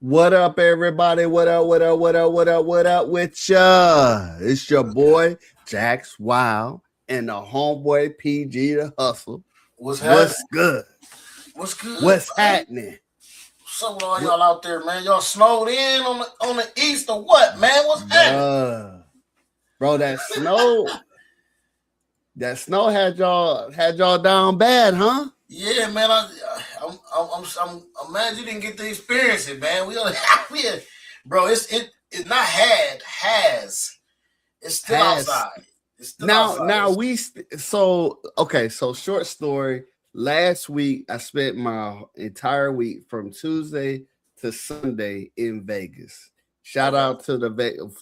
What up, everybody? What up? What up? What up? What up? What up with ya? It's your boy Jax Wild and the homeboy PG the Hustle. What's happening? What's good? What's good, What's man? happening? What's up with all What, y'all out there, man? Y'all snowed in on the east or what, man? What's happening? bro? That snow had y'all down bad, huh? Yeah, man. I'm mad you didn't get to experience it, man. We only bro. It's not has. It's still Has outside. It's still now outside. now we so okay. So short story. Last week I spent my entire week from Tuesday to Sunday in Vegas. Shout Okay. out to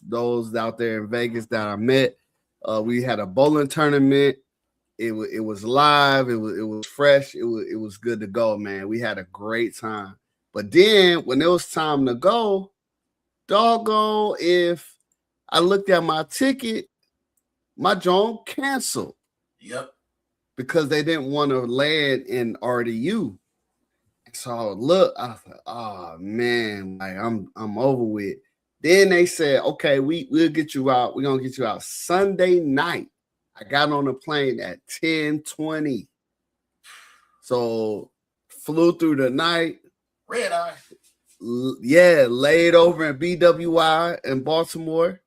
those out there in Vegas that I met. We had a bowling tournament. It was live. It was fresh. It was good to go, man. We had a great time. But then when it was time to go, doggone, if I looked at my ticket, my joint canceled Yep. because they didn't want to land in RDU. So look, I was like, oh man, like I'm over with. Then they said, okay, we'll get you out. We're gonna get you out Sunday night. I got on the plane at 10:20. So flew through the night. Red eye. Yeah, laid over in BWI in Baltimore.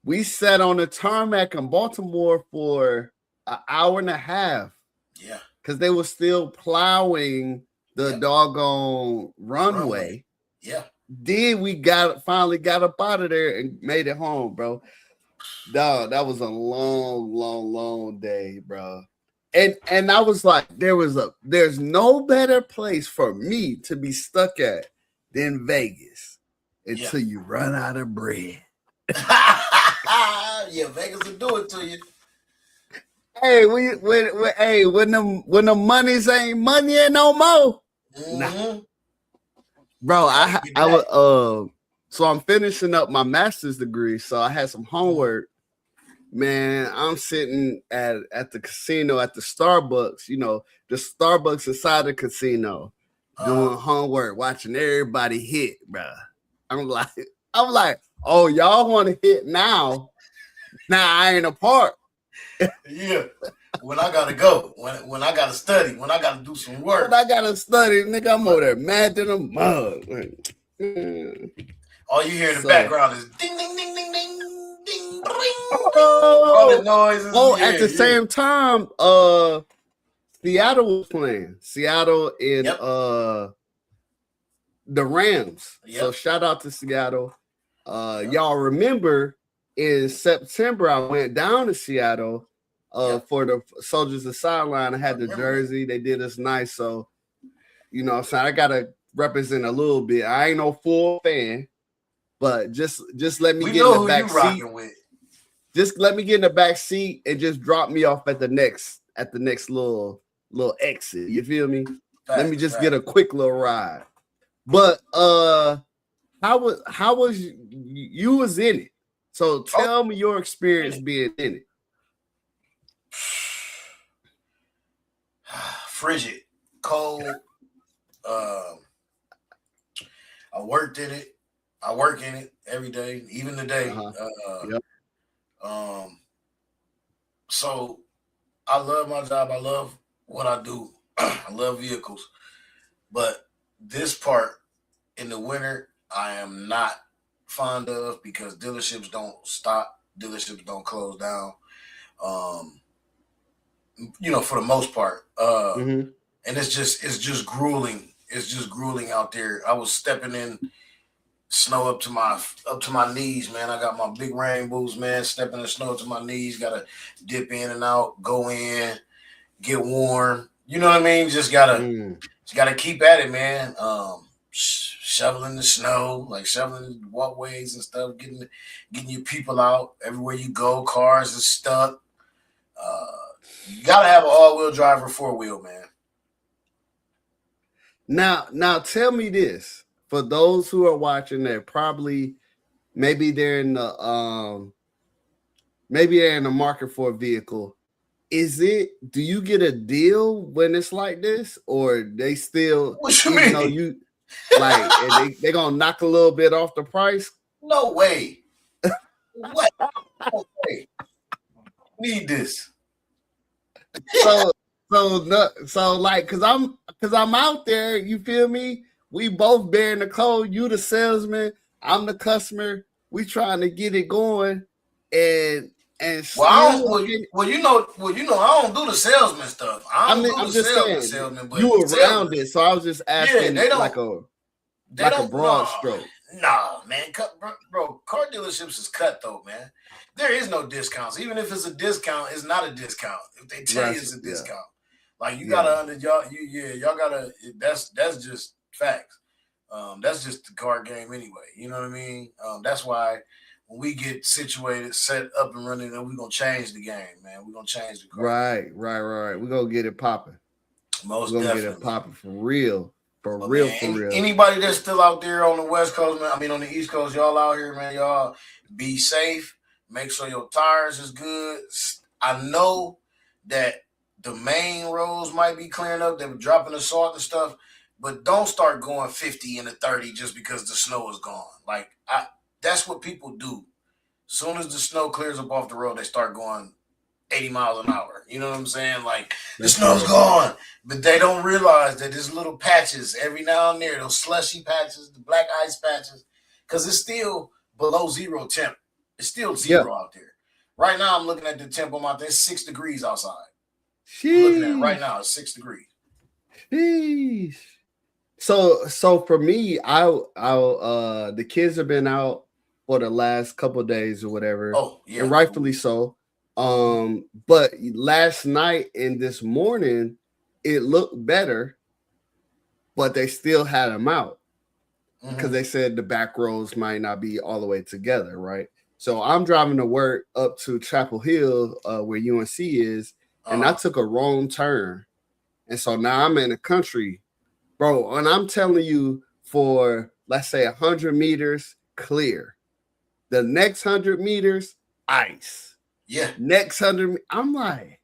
We sat on the tarmac in Baltimore for an hour and a half Yeah. because they were still plowing the Yep. doggone runway. Yeah. Then we finally got up out of there and made it home, bro. Dog, that was a long day, bro. And I was like, there's no better place for me to be stuck at than Vegas Yeah. until you run out of bread. Yeah. Vegas will do it to you. Hey, when the monies ain't money no more. Nah. Mm-hmm. Bro, Gotta get I back. was so I'm finishing up my master's degree, so I had some homework. Man, I'm sitting at the casino at the Starbucks, the Starbucks inside the casino, doing homework, watching everybody hit, bro. I'm like, oh, y'all want to hit now? Now I ain't a part. Yeah. When I gotta go, when I gotta study, when I gotta do some work. But I gotta study, nigga. I'm over there mad to the mug. All you hear in the So- background is ding ding ding ding ding ding ding. Oh, All the noises. at the same time, Seattle was playing. Seattle in Yep. The Rams. So Yep. shout out to Seattle. Yep. Y'all remember in September I went down to Seattle Yep. for the Soldiers of Sideline. I had the Remember jersey. They did us nice. So, what I'm saying, I gotta represent a little bit. I ain't no full fan, but just let me We get know in who the you back seat. rocking with. Just let me get in the back seat and just drop me off at the next little exit. You feel me? Let me just get a quick little ride. But how was you was in it? So tell me your experience being in it. Frigid, cold. I worked in it. I work in it every day, even today. Yep. So I love my job. I love what I do. I love vehicles, but this part in the winter, I am not fond of because dealerships don't stop. Dealerships don't close down. For the most part. And it's just grueling. It's just grueling out there. I was stepping in snow up to my knees, man. I got my big rain boots, man. Stepping in the snow to my knees. Gotta dip in and out, go in, get warm. You know what I mean? Just gotta keep at it, man. Shoveling the snow, like shoveling walkways and stuff, getting your people out everywhere you go. Cars are stuck. You gotta have an all-wheel drive or four-wheel, man. Now tell me this. For those who are watching, maybe they're in the market for a vehicle. Do you get a deal when it's like this, or they still? What you mean? Like, and they gonna knock a little bit off the price? No way. What? No way. Need this. So like, cause I'm out there, you feel me? We both bearing the code. You the salesman, I'm the customer. We trying to get it going, and well, you know, I don't do the salesman stuff. I'm just saying, but you around it. So I was just asking, they don't like a broad stroke. Nah, man, bro, car dealerships is cutthroat, man. There is no discounts. Even if it's a discount, it's not a discount. If they tell you it's a discount, like you gotta y'all gotta. That's just facts. That's just the car game anyway. You know what I mean? That's why when we get situated, set up and running, then we're gonna change the game, man. We're gonna change the car. Right. We're gonna get it popping. Most definitely. Get it popping for real. For real. Anybody that's still out there on the West Coast, man, I mean on the East Coast, y'all out here, man, y'all be safe. Make sure your tires is good. I know that the main roads might be clearing up. They were dropping the salt and stuff, but don't start going 50 into 30 just because the snow is gone. Like that's what people do. As soon as the snow clears up off the road, they start going 80 miles an hour. You know what I'm saying? Like, the snow's gone. But they don't realize that there's little patches every now and there, those slushy patches, the black ice patches, because it's still below zero temp. It's still zero out there. Right now, I'm looking at the temp on my thing. It's 6 degrees outside. I'm looking at it right now. It's 6 degrees. Sheesh. So for me, the kids have been out for the last couple of days or whatever. Oh, yeah. And rightfully so. But last night and this morning, it looked better, but they still had them out because they said the back roads might not be all the way together, right? So I'm driving to work up to Chapel Hill, where UNC is, and I took a wrong turn. And so now I'm in the country, bro. And I'm telling you, for let's say 100 meters, clear. The next 100 meters, ice. Yeah. Next 100, I'm like,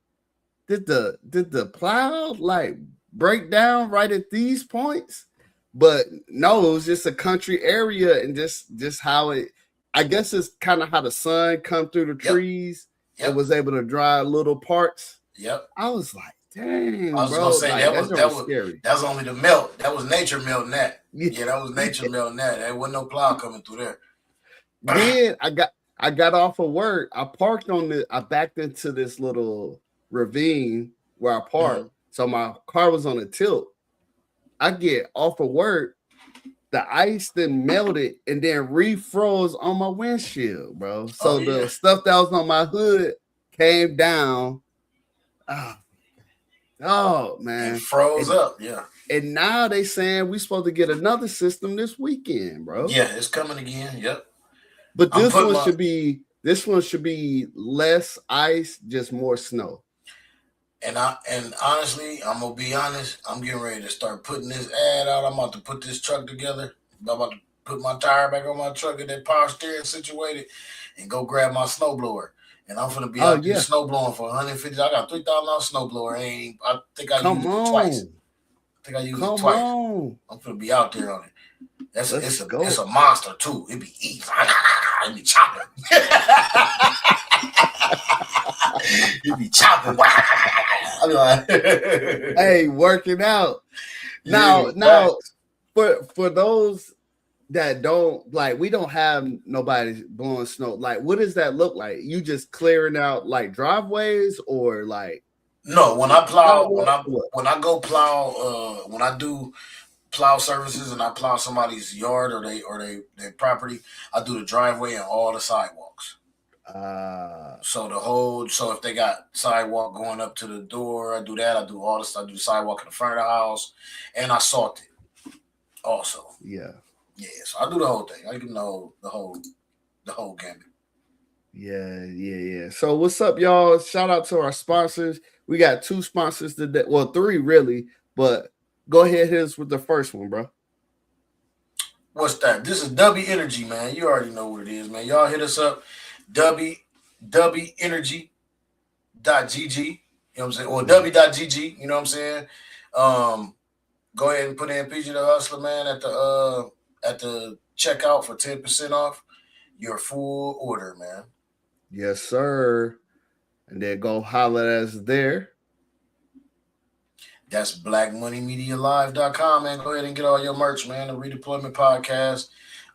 did the plow like break down right at these points? But no, it was just a country area, and just how it. I guess it's kind of how the sun come through the trees and was able to dry little parts. Yep. I was like, dang, I was bro. gonna say like, that was scary. That was only the melt. That was nature melting that. Yeah, that was nature melting that. There wasn't no plow coming through there. Then I got off of work. I backed into this little ravine where I parked. So my car was on a tilt. I get off of work. The ice then melted and then refroze on my windshield, bro. So the stuff that was on my hood came down. Oh man. It froze up, yeah. And now they saying we supposed to get another system this weekend, bro. Yeah, it's coming again. Yep. But this one should be less ice, just more snow. And honestly, I'm gonna be honest. I'm getting ready to start putting this ad out. I'm about to put this truck together. I'm about to put my tire back on my truck, get that power steering situated, and go grab my snowblower. And I'm gonna be out there snow blowing for $150. I got $3,000 snow blower. I think I used it twice. I'm gonna be out there on it. It's a monster too. It be eating. It be chopping. It be chopping. I be like, hey, working out. Now, for those that don't like, we don't have nobody blowing snow. Like, what does that look like? You just clearing out like driveways or like? No, when I plow, when I go plow, when I do plow services and I plow somebody's yard or their property, I do the driveway and all the sidewalks. So if they got sidewalk going up to the door, I do that. I do all this. I do the sidewalk in the front of the house, and I salt it also. Yeah. So I do the whole thing. I give them the whole gambit. Yeah. So what's up, y'all? Shout out to our sponsors. We got 2 sponsors today. Well, 3 really, but go ahead, hit us with the first one, bro. What's that? This is W Energy, man. You already know what it is, man. Y'all hit us up. WEnergy.gg, you know what I'm saying? Or W.gg, you know what I'm saying? Go ahead and put in PG the Hustler, man, at the checkout for 10% off your full order, man. Yes, sir. And then go holler at us there. That's blackmoneymedialive.com, man. Go ahead and get all your merch, man. The Redeployment Podcast.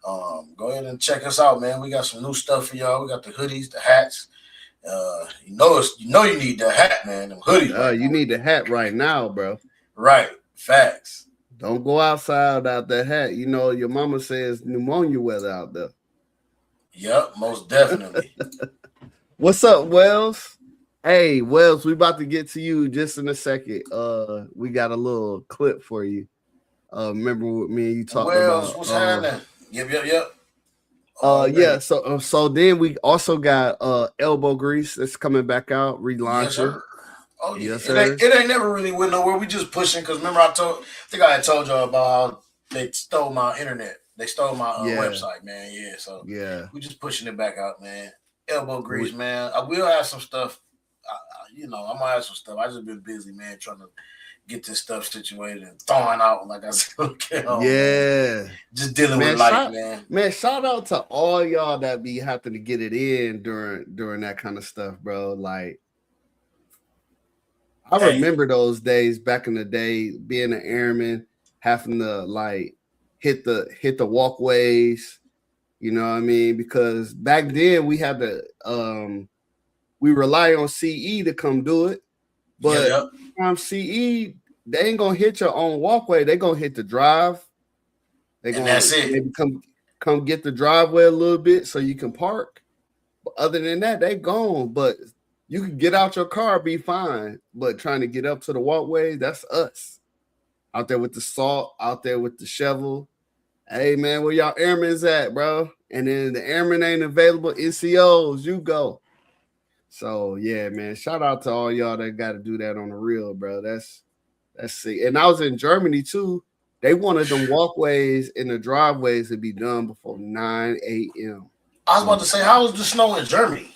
Go ahead and check us out, man. We got some new stuff for y'all. We got the hoodies, the hats. You need the hat, man. Them hoodies. You need the hat right now, bro. Right. Facts. Don't go outside without that hat. You know, your mama says pneumonia weather out there. Yep, most definitely. What's up, Wells? Hey, Wells, we about to get to you just in a second. We got a little clip for you. Remember what me and you talked Wells, about? what's happening? Yep. Yeah. So then we also got elbow grease that's coming back out, relaunching. Yes, oh yeah, yes, sir. It ain't never really went nowhere. We just pushing because remember I think I had told y'all about how they stole my internet. They stole my website, man. Yeah, so we just pushing it back out, man. Elbow grease, man. I will have some stuff. I'm gonna have some stuff. I just been busy, man, trying to get this stuff situated and thawing out, like I said. Okay, man. Just dealing with life, man. Man, shout out to all y'all that be having to get it in during that kind of stuff, bro. Like, I remember those days back in the day, being an airman, having to like hit the walkways. You know what I mean? Because back then we had to we rely on CE to come do it, but CE they ain't gonna hit your own walkway. They gonna hit the drive. That's it. Maybe come get the driveway a little bit so you can park. But other than that, they gone. But you can get out your car, be fine. But trying to get up to the walkway, that's us. Out there with the salt, out there with the shovel. Hey man, where y'all airmen's at, bro? And then the airmen ain't available. NCOs, you go. So yeah, man. Shout out to all y'all that got to do that on the real, bro. That's sick. And I was in Germany too. They wanted them walkways and the driveways to be done before 9 a.m. I was about to say, how was the snow in Germany?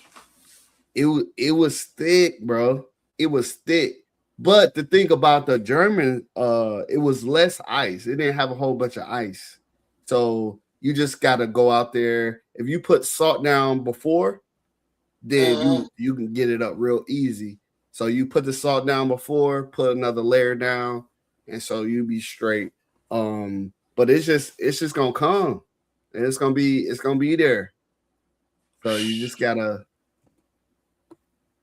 It was thick, bro. It was thick. But the thing about the German, it was less ice. It didn't have a whole bunch of ice. So you just got to go out there. If you put salt down before, then you can get it up real easy. So you put the salt down before, put another layer down, and so you be straight. But it's just gonna come. And it's gonna be there. So you just gotta.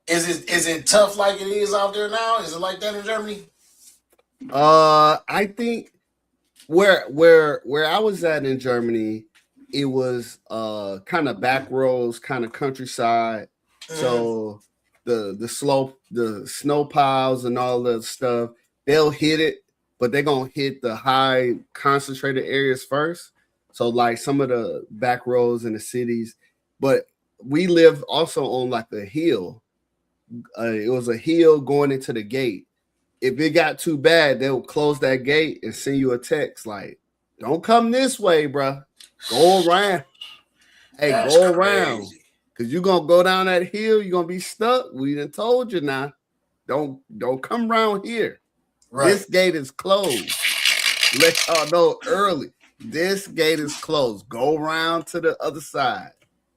Is it tough like it is out there now? Is it like that in Germany? I think where I was at in Germany, it was kind of back roads, kind of countryside. So the snow piles and all that stuff, they'll hit it, but they're gonna hit the high concentrated areas first. So like some of the back roads in the cities, but we lived also on like a hill. It was a hill going into the gate. If it got too bad, they'll close that gate and send you a text like, "Don't come this way, bro. Go around. Hey, That's go crazy. around, because you're gonna go down that hill. You're gonna be stuck. We done told you now. Don't come around here. Right. This gate is closed. Let y'all know early. This gate is closed. Go around to the other side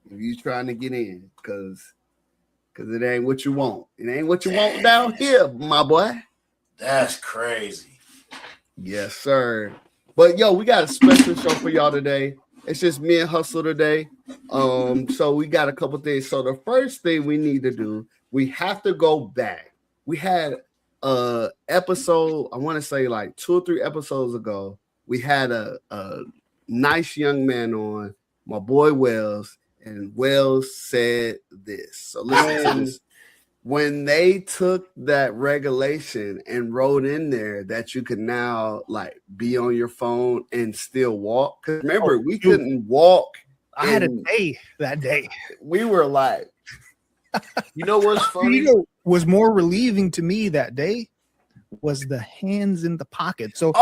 if you trying to get in, because it ain't what you want. It ain't what you want down here, my boy." That's crazy. Yes, sir. But yo, we got a special show for y'all today. It's just me and Hustle today. So we got a couple things. So the first thing we need to do, we have to go back. We had a episode, I want to say like 2 or 3 episodes ago. We had a nice young man on, my boy Wells, and Wells said this. So listen to this. When they took that regulation and wrote in there that you could now like be on your phone and still walk, because remember we couldn't walk. I had a day that day. We were like, you know what's funny? Was more relieving to me that day was the hands in the pocket. So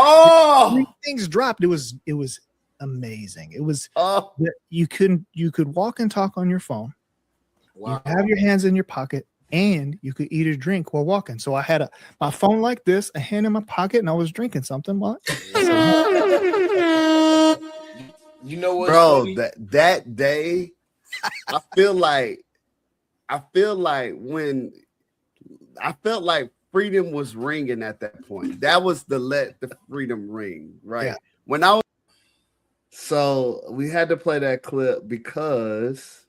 things dropped. It was amazing. It was you could walk and talk on your phone. Wow. You have your hands in your pocket. and you could eat or drink while walking. So I had my phone like this, a hand in my pocket, and I was drinking something. What? You know what, bro? That day, I felt like freedom was ringing at that point. That was let the freedom ring, right? Yeah. When so we had to play that clip because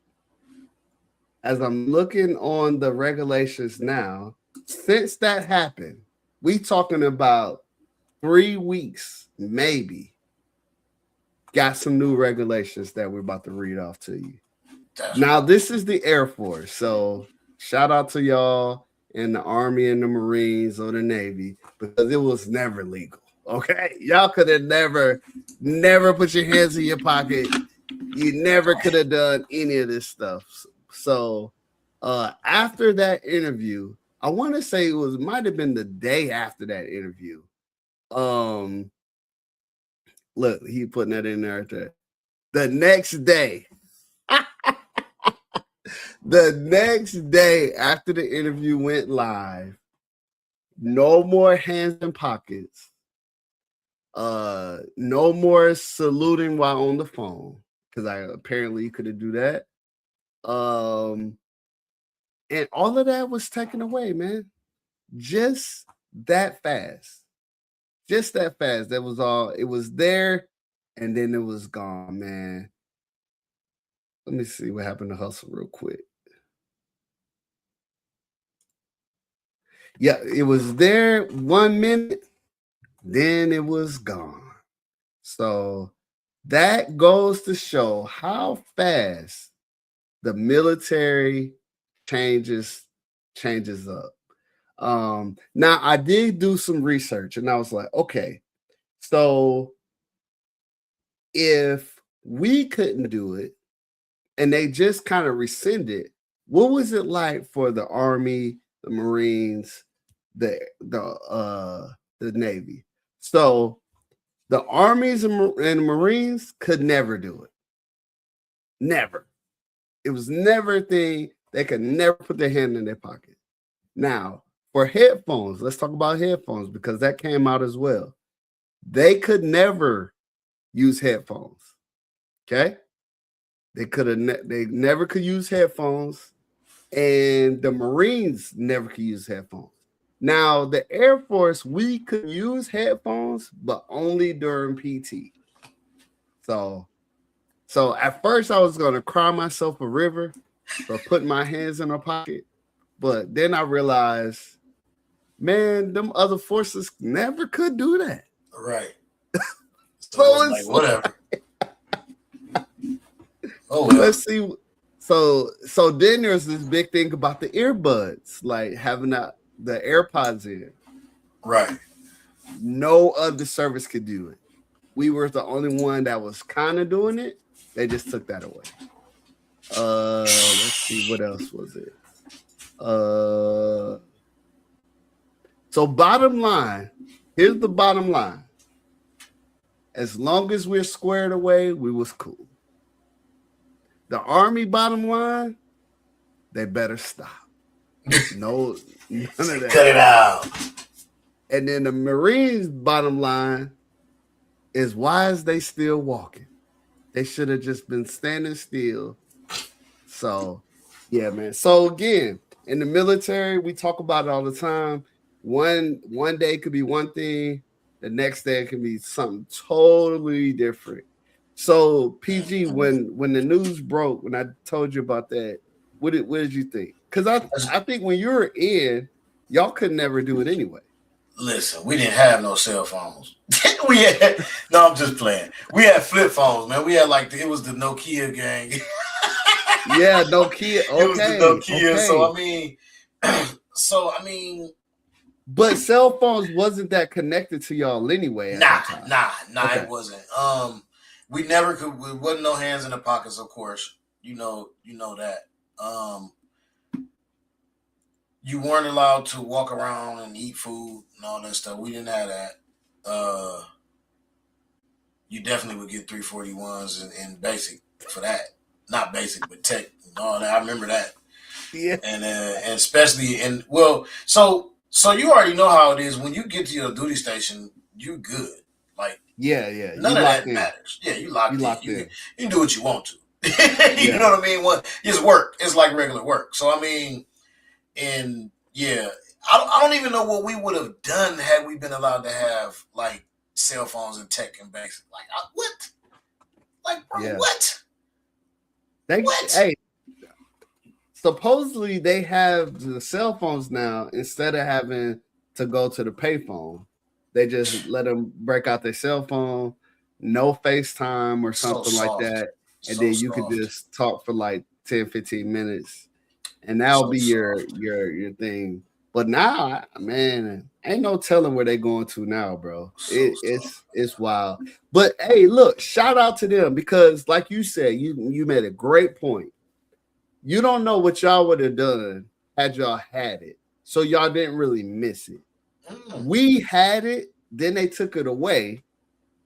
as I'm looking on the regulations now, since that happened, we talking about 3 weeks, maybe. Got some new regulations that we're about to read off to you. Now, this is the Air Force, so shout out to y'all in the Army and the Marines or the Navy, because it was never legal. Okay, y'all could have never put your hands in your pocket. You never could have done any of this stuff. So after that interview, I want to say might have been the day after that interview. Look, he putting that in there. The next day. The next day after the interview went live, no more hands in pockets. No more saluting while on the phone, because apparently you couldn't do that. And all of that was taken away, man. Just that fast. Just that fast. That was all. It was there, and then it was gone, man. Let me see what happened to Hustle real quick. Yeah, it was there 1 minute, then it was gone. So that goes to show how fast the military changes up. Now I did do some research, and I was like, okay, so if we couldn't do it and they just kind of rescinded, what was it like for the Army, the Marines, the Navy? So the armies and Marines could never do it. Never. It was never a thing. They could never put their hand in their pocket. Now, for headphones, let's talk about headphones, because that came out as well. They could never use headphones. Okay? They never could use headphones, and the Marines never could use headphones. Now, the Air Force, we could use headphones, but only during PT. So at first I was gonna cry myself a river for putting my hands in my pocket, but then I realized, man, them other forces never could do that. Right. So it's like, whatever. Oh, well. Let's see. So then there's this big thing about the earbuds, like having the AirPods in. Right. No other service could do it. We were the only one that was kind of doing it. They just took that away. Let's see, what else was it? So bottom line, here's the bottom line. As long as we're squared away, we was cool. The Army bottom line, they better stop. No, none of that. Cut it out. And then the Marines bottom line is, why is they still walking? They should have just been standing still. So, yeah, man. So again, in the military, we talk about it all the time. One day could be one thing, the next day it can be something totally different. So, PG, when the news broke, when I told you about that, what did you think? Because I think when you were in, y'all could never do it anyway. Listen, we didn't have no cell phones. No, I'm just playing. We had flip phones, man. We had it was the Nokia gang. Yeah, Nokia. Okay, it was the Nokia. Okay. So I mean, but cell phones wasn't that connected to y'all anyway. Nah, okay. It wasn't. We never could. We wasn't no hands in the pockets, of course. You know that. You weren't allowed to walk around and eat food and all that stuff. We didn't have that. You definitely would get 341s and basic for that. Not basic, but tech and all that. I remember that. Yeah. And especially so you already know how it is when you get to your duty station, you good. Like Yeah. none of that matters. Yeah, you locked in. You can do what you want to. You know what I mean? It's work. It's like regular work. So I mean, and yeah, I don't even know what we would have done had we been allowed to have like cell phones and tech and banks. Like what? Like bro, what? Hey, supposedly they have the cell phones now. Instead of having to go to the payphone, they just let them break out their cell phone, no FaceTime or something like that, and then you could just talk for like 10, 15 minutes, and that'll be your thing. But now, man, ain't no telling where they going to now, bro. It's wild. But hey, look, shout out to them because, like you said, you made a great point. You don't know what y'all would have done had y'all had it, so y'all didn't really miss it. We had it, then they took it away.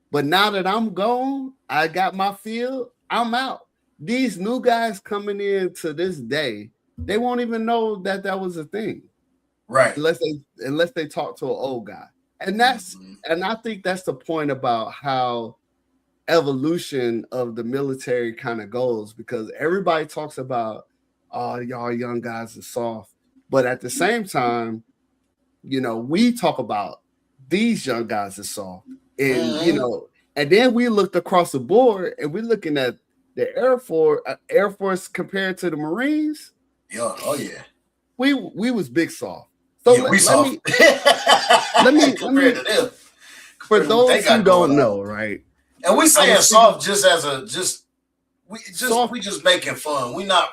But now that I'm gone, I got my field. I'm out. These new guys coming in to this day, they won't even know that was a thing. Right. Unless they talk to an old guy. And I think that's the point about how evolution of the military kind of goes, because everybody talks about, oh, y'all young guys are soft. But at the same time, we talk about these young guys are soft. And and then we looked across the board and we're looking at the Air Force compared to the Marines. Yeah, oh yeah. We was big soft. So yeah, let me compared to them. For those who don't know, right? And we saying soft we just making fun. We not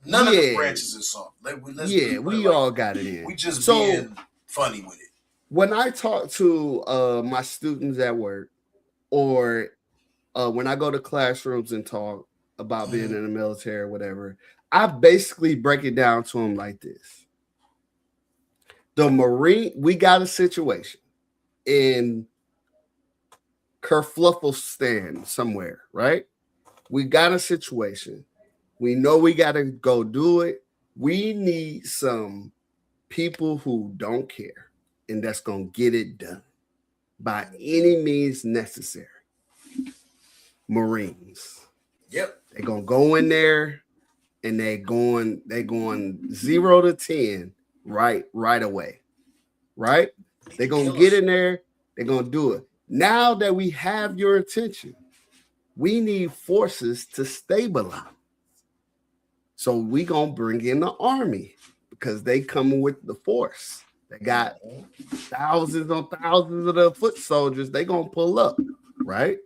none of the branches is soft. We all got it in. We just being funny with it. When I talk to my students at work, or when I go to classrooms and talk about being in the military or whatever, I basically break it down to them like this. We got a situation in Kerflufflestan somewhere, right? We got a situation. We know we got to go do it. We need some people who don't care and that's going to get it done by any means necessary. Marines. Yep. They're going to go in there and they're going 0 to 10 right away. Right? They're going to get in there. They're going to do it. Now that we have your attention, we need forces to stabilize. So we going to bring in the Army because they coming with the force. They got thousands on thousands of the foot soldiers. They going to pull up, right?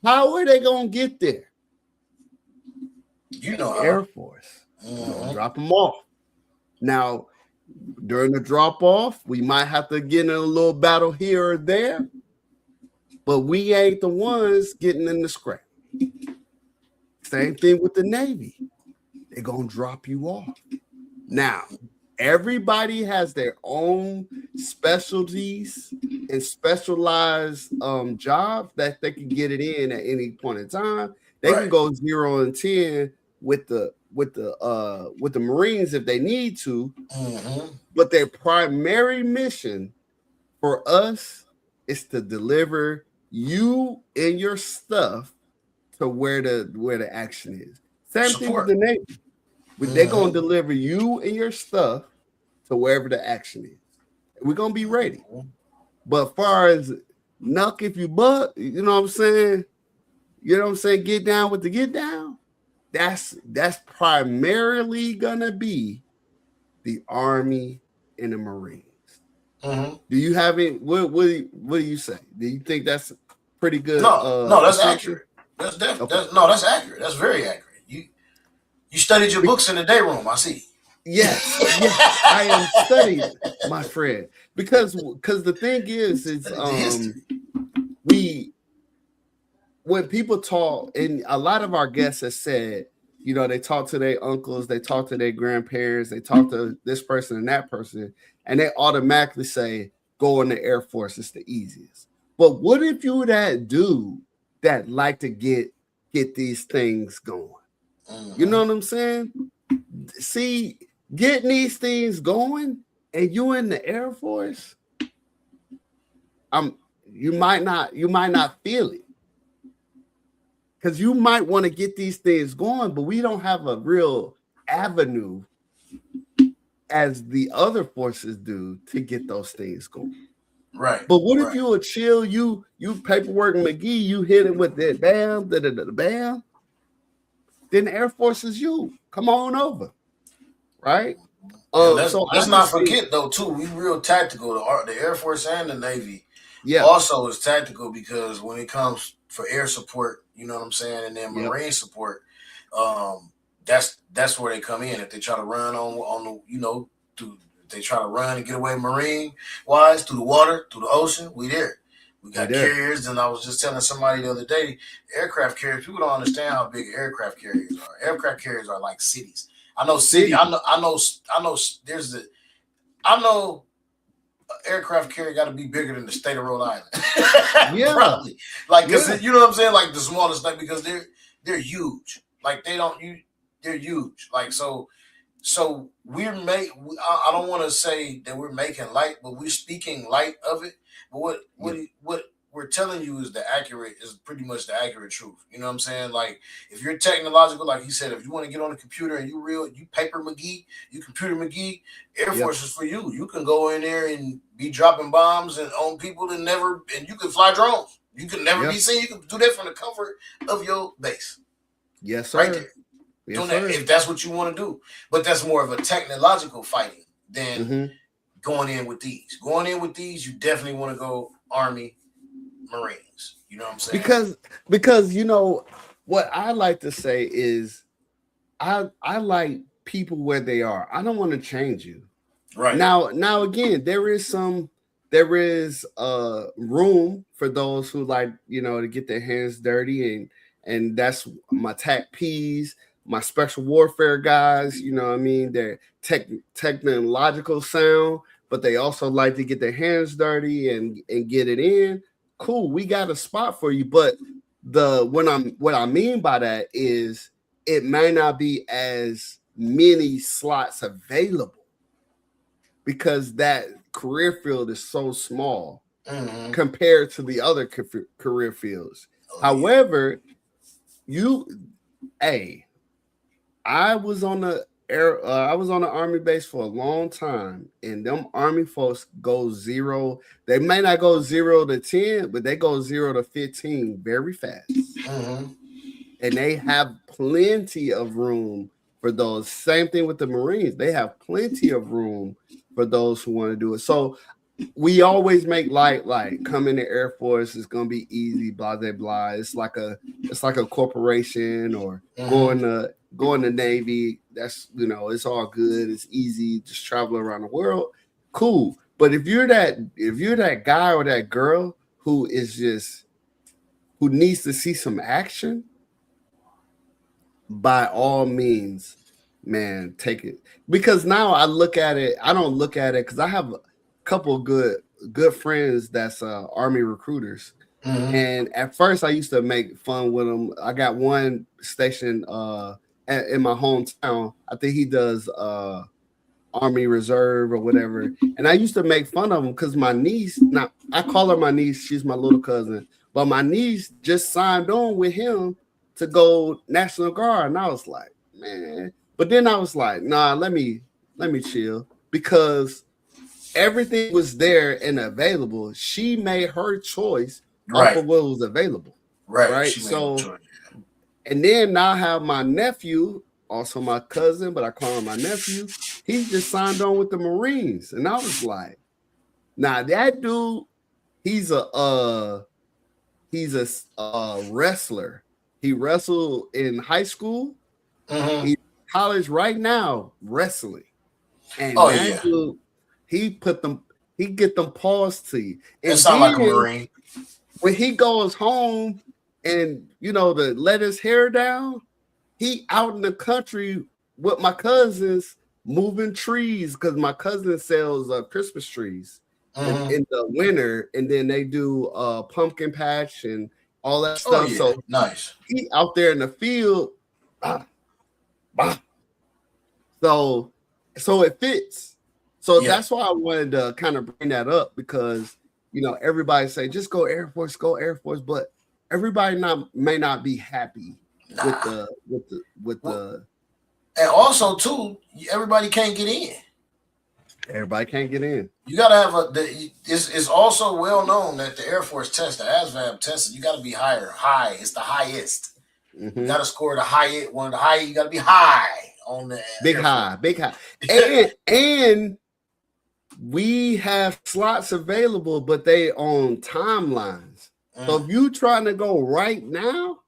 How are they going to get there? Air Force. Drop them off. Now, during the drop off, we might have to get in a little battle here or there, but we ain't the ones getting in the scrap. Same thing with the Navy. They're going to drop you off. Now, everybody has their own specialties and specialized jobs that they can get it in at any point in time. They can go 0 and 10 with the Marines if they need to, but their primary mission for us is to deliver you and your stuff to where the action is. Same thing with the Navy. They're gonna deliver you and your stuff to wherever the action is. We're gonna be ready. But as far as knock if you buck, you know what I'm saying? Get down with the get down. That's primarily gonna be the Army and the Marines. Do you have it? What do you say? Do you think that's pretty good? No, that's accurate. That's definitely that's accurate. That's very accurate. You studied your books in the day room. I see. Yes, I am studying, my friend. Because the thing is when people talk, and a lot of our guests have said, they talk to their uncles, they talk to their grandparents, they talk to this person and that person, and they automatically say, go in the Air Force, it's the easiest. But what if you were that dude that like to get these things going? You know what I'm saying? see, getting these things going, and you in the Air Force, you might not feel it. Because you might want to get these things going, but we don't have a real avenue as the other forces do to get those things going. Right. But what if you a chill, you paperwork McGee, you hit it with that bam, bam, then the Air Force is you. Come on over. Right? Let's not forget though, too, we real tactical. The Air Force and the Navy also is tactical, because when it comes for air support, you know what I'm saying, and then Marine support, that's where they come in. If they try to run on the, you know, they try to run and get away marine wise through the water, through the ocean, we there. We got carriers, and I was just telling somebody the other day, aircraft carriers, people don't understand how big aircraft carriers are. Aircraft carriers are like cities. I know aircraft carrier got to be bigger than the state of Rhode Island. Probably. Like, cause you know what I'm saying? Like the smallest thing, because they're huge. Like they're huge. Like, so I don't want to say that we're making light, but we're speaking light of it. But what we're telling you is pretty much the accurate truth. You know what I'm saying? Like, if you're technological, like he said, if you want to get on the computer and you paper McGee, you computer McGee, Air Force is for you. You can go in there and be dropping bombs and on people and you can fly drones. You can never be seen. You can do that from the comfort of your base. Yes, sir. Right there. Yes, sir. If that's what you want to do. But that's more of a technological fighting than going in with these. Going in with these, you definitely want to go Army, Marines. You know what I'm saying? Because you know what I like to say is I like people where they are. I don't want to change you. Right. Now again, there is room for those who like, you know, to get their hands dirty, and that's my TACPs, my special warfare guys, you know what I mean? They're technological sound, but they also like to get their hands dirty and get it in. Cool, we got a spot for you. But what I mean by that is it may not be as many slots available because that career field is so small compared to the other career fields. However, I was on the Army base for a long time, and them Army folks go zero. They may not go 0 to 10, but they go 0 to 15 very fast. And they have plenty of room for those. Same thing with the Marines. They have plenty of room for those who want to do it. So we always make light, like coming to Air Force is gonna be easy, blah blah blah. It's like a corporation, or going to Navy. That's, you know, it's all good. It's easy, just travel around the world. Cool. But if you're that guy or that girl who needs to see some action, by all means, man, take it. Because now I don't look at it because I have a couple of good friends that's Army recruiters. And at first I used to make fun with them. I got one stationed in my hometown. I think he does Army Reserve or whatever. And I used to make fun of him because my niece, now I call her my niece, she's my little cousin, but my niece just signed on with him to go National Guard. And I was like, man. But then I was like, nah, let me chill, because everything was there and available. She made her choice off of what was available. Right. So, and then now I have my nephew, also my cousin, but I call him my nephew. He just signed on with the Marines. And I was like, nah, that dude, he's a wrestler. He wrestled in high school. He's in college right now wrestling. And dude, he get them paws to you. And that sound like a Marine. When he goes home and, you know, to let his hair down, he out in the country with my cousins moving trees, because my cousin sells Christmas trees in the winter, and then they do pumpkin patch and all that stuff. So nice. He out there in the field, So it fits. So that's why I wanted to kind of bring that up, because everybody say just go Air Force, but everybody may not be happy with the. And also too, everybody can't get in. Everybody can't get in. You gotta have it's also well known that the Air Force test, the ASVAB test, you gotta be high. It's the highest. You gotta score the highest one of the high. You gotta be high on the big high. and we have slots available, but they on timelines. So if you trying to go right now,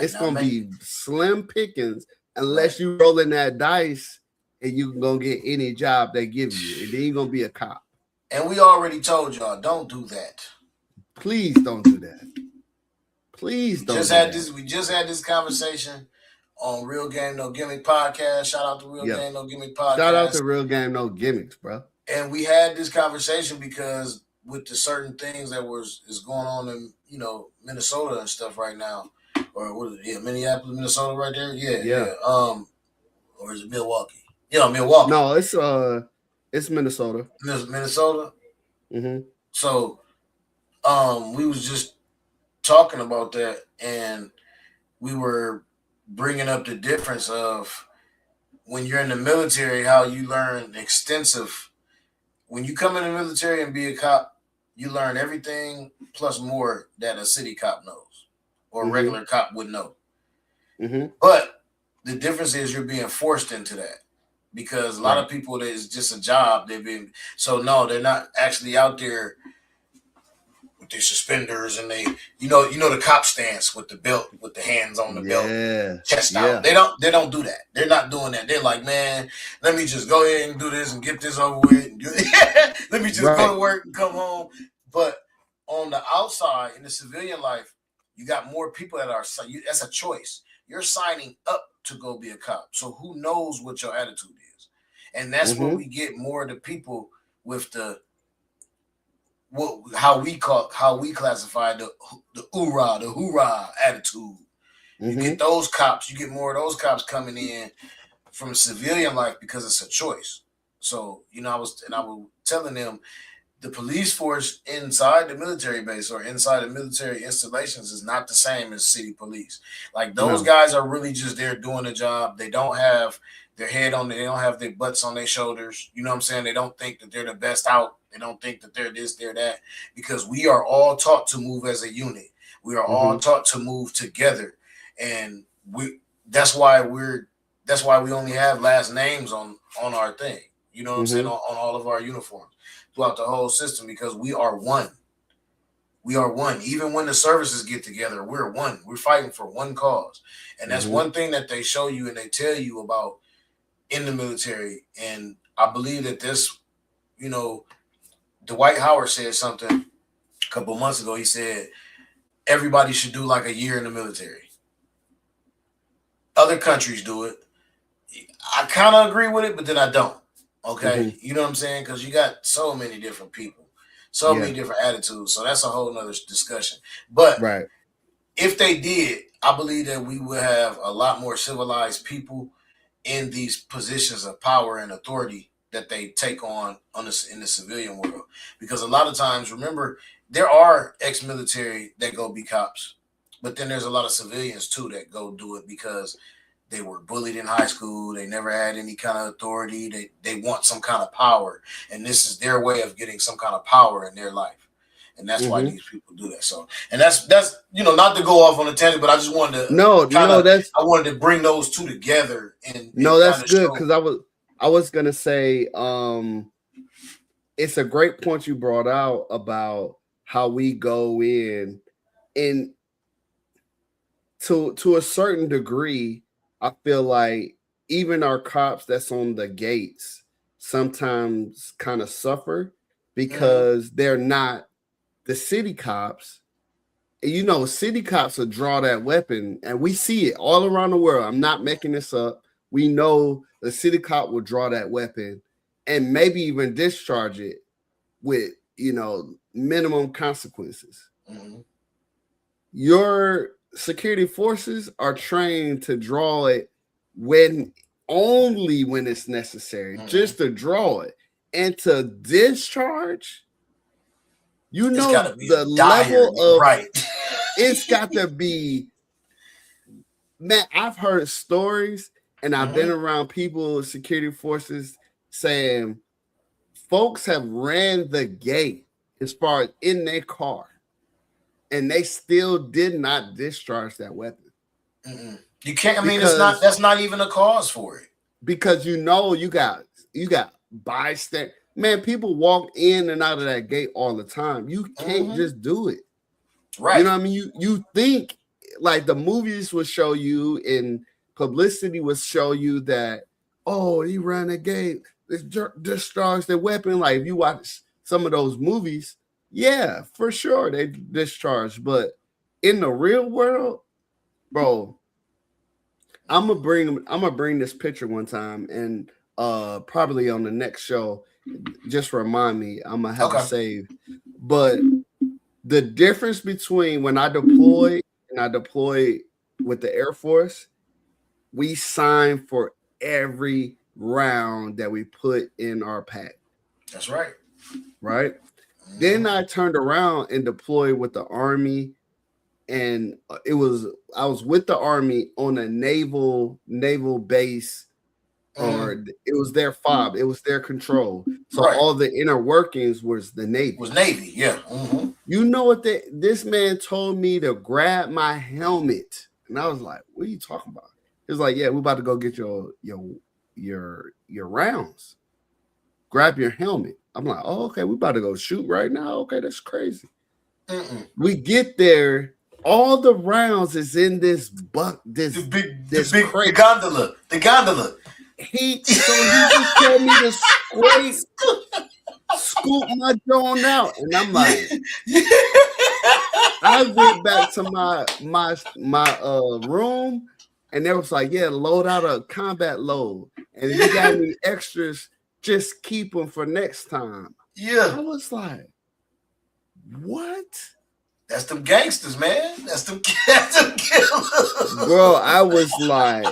it's gonna be slim pickings unless you rolling that dice and you can go get any job they give you, and then you're gonna be a cop. And we already told y'all, don't do that. Please don't do that. Please don't. We just had this conversation on Real Game No Gimmick Podcast. Shout out to Real Game No Gimmick Podcast. Shout out to Real Game No Gimmicks, bro. And we had this conversation because with the certain things that is going on in Minnesota and stuff right now, or what is it? Minneapolis, Minnesota, right there. Yeah. Or is it Milwaukee? Milwaukee. No, it's Minnesota. Minnesota. Mm-hmm. So, we was just talking about that, and we were bringing up the difference of when you're in the military, how you learn extensive. When you come in the military and be a cop, you learn everything plus more that a city cop knows or a regular cop would know. Mm-hmm. But the difference is you're being forced into that, because a lot of people, it's just a job. They're not actually out there with their suspenders and they, the cop stance with the belt, with the hands on the belt, chest out. They don't do that. They're not doing that. They're like, man, let me just go ahead and do this and get this over with. And let me just go to work and come home. But on the outside, in the civilian life, you got more people that are. That's a choice. You're signing up to go be a cop. So who knows what your attitude is? And that's where we get more of the people with how we classify the hoorah attitude. You get those cops. You get more of those cops coming in from civilian life because it's a choice. So I was telling them, the police force inside the military base or inside the military installations is not the same as city police. Like those guys are really just there doing a job. They don't have their head on, they don't have their butts on their shoulders. You know what I'm saying? They don't think that they're the best out. They don't think that they're this, they're that, because we are all taught to move as a unit. We are all taught to move together. And that's why we only have last names on our thing. You know what I'm saying? On all of our uniforms throughout the whole system, because we are one. We are one. Even when the services get together, we're one. We're fighting for one cause. And that's one thing that they show you and they tell you about in the military. And I believe that this, Dwight Howard said something a couple of months ago. He said, everybody should do like a year in the military. Other countries do it. I kind of agree with it, but then I don't. Okay. You know what I'm saying? Because you got so many different people, so many different attitudes. So that's a whole nother discussion. But if they did, I believe that we would have a lot more civilized people in these positions of power and authority that they take on in the civilian world. Because a lot of times, remember, there are ex-military that go be cops, but then there's a lot of civilians too that go do it because they were bullied in high school. They never had any kind of authority. They want some kind of power, and this is their way of getting some kind of power in their life. And that's why these people do that. So, and that's not to go off on a tangent, but I just wanted to I wanted to bring those two together. And that's good, because I was gonna say it's a great point you brought out about how we go in, and to a certain degree, I feel like even our cops that's on the gates sometimes kind of suffer because they're not the city cops. City cops will draw that weapon, and we see it all around the world. I'm not making this up. We know the city cop will draw that weapon and maybe even discharge it with, minimum consequences. Your security forces are trained to draw it when only when it's necessary, just to draw it and to discharge. You know the level of right. It's got to be. Man, I've heard stories, and I've been around people, security forces, saying folks have ran the gate as far as in their car, and they still did not discharge that weapon. You can't. I mean, that's not even a cause for it. Because you got bystander. Man, people walk in and out of that gate all the time. You can't just do it. Right. You know what I mean? You think like the movies would show you and publicity would show you that, oh, he ran a gate, discharged their weapon. Like if you watch some of those movies, yeah, for sure they discharged. But in the real world, bro, I'm gonna bring this picture one time and probably on the next show. Just remind me, I'm gonna have to save. But the difference between when I deployed and I deployed with the Air Force, we signed for every round that we put in our pack. That's right. Right. Then I turned around and deployed with the Army, and I was with the Army on a naval base. Or it was their fob, it was their control. So all the inner workings was the Navy. Yeah. You know what this man told me to grab my helmet, and I was like, "What are you talking about?" He was like, "Yeah, we're about to go get your rounds. Grab your helmet." I'm like, "Oh, okay, we're about to go shoot right now. Okay, that's crazy." We get there, all the rounds is in this the gondola. The gondola. He just told me to scoop my drone out, and I'm like, I went back to my room, and they was like, yeah, load out a combat load, and if you got any extras, just keep them for next time. Yeah, I was like, what? That's them gangsters, man. That's them killers. Bro, I was like,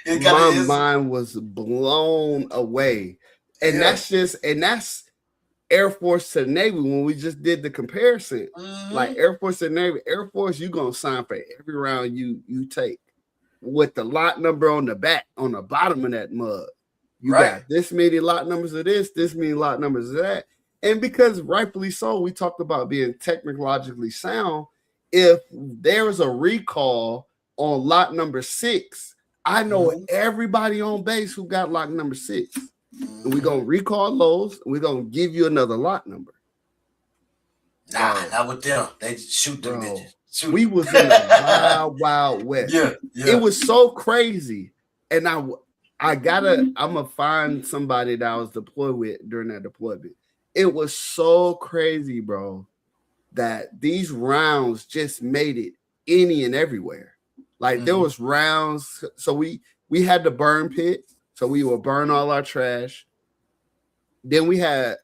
my mind was blown away. And that's Air Force to Navy when we just did the comparison. Like Air Force to Navy, Air Force, you're going to sign for every round you take with the lot number on the back, on the bottom of that mug. You got this many lot numbers of this many lot numbers of that. And because rightfully so, we talked about being technologically sound. If there is a recall on lot number 6, I know everybody on base who got lot number 6. And we're going to recall those. And we're going to give you another lot number. Nah, not with them. They just shoot them bitches. We was in the wild west. Yeah. It was so crazy. And I'm going to find somebody that I was deployed with during that deployment. It was so crazy, bro, that these rounds just made it any and everywhere. Like there was rounds. So we had the burn pit. So we would burn all our trash. Then we had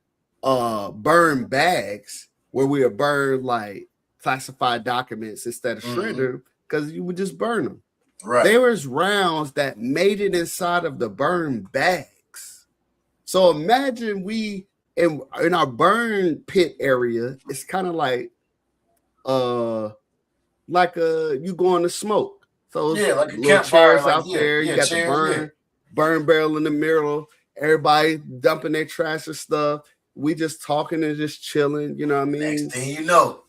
burn bags where we would burn like classified documents instead of shredder because you would just burn them. Right. There was rounds that made it inside of the burn bags. So imagine we in our burn pit area, it's kind of like you going to smoke. So yeah, like a campfire out there. You got the burn barrel in the middle. Everybody dumping their trash and stuff. We just talking and just chilling. You know what I mean? Next thing you know,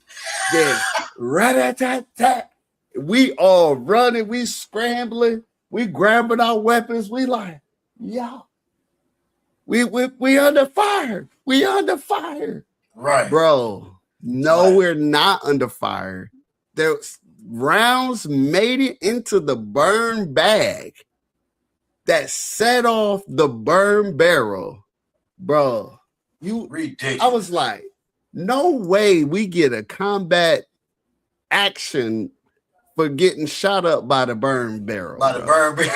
then rat-a-tat-tat. We all running. We scrambling. We grabbing our weapons. We like, yo. We under fire. We under fire. Right. Bro, no, we're not under fire. There's rounds made it into the burn bag that set off the burn barrel. Bro, ridiculous. I was like, no way we get a combat action for getting shot up by the burn barrel. By the burn barrel.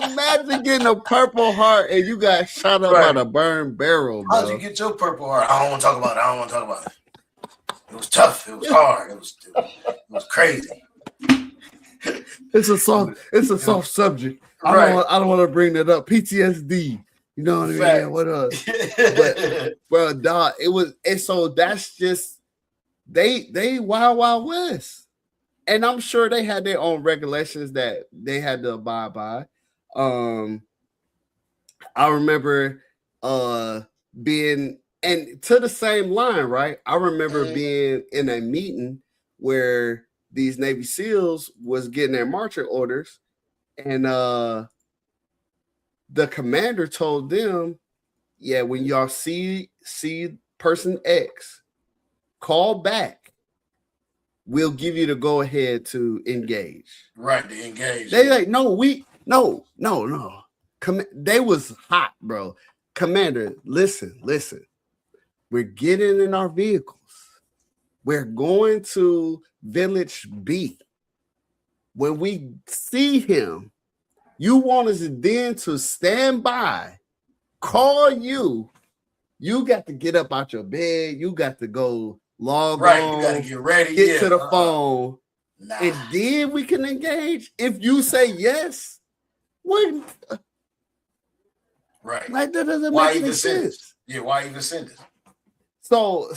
Imagine getting a Purple Heart and you got shot up by the burn barrel, bro. How'd you get your Purple Heart? I don't want to talk about it. It was tough. It was hard. It was crazy. It's a soft subject. I don't want to bring that up. PTSD. You know what I mean? What but bro, dog, it was, and so that's just they wild west. And I'm sure they had their own regulations that they had to abide by. I remember being, and to the same line, right? I remember being in a meeting where these Navy SEALs was getting their marching orders, and the commander told them, yeah, when y'all see person X, call back. We'll give you the go ahead to engage. Right, to engage. They like, no. They was hot, bro. Commander, listen. We're getting in our vehicles. We're going to Village B. When we see him, you want us then to stand by, call you. You got to get up out your bed. You got to go log on. You got to get ready. Get to the phone. And then we can engage. If you say yes, what? Right. Like that doesn't make any sense. Yeah, why even send it? So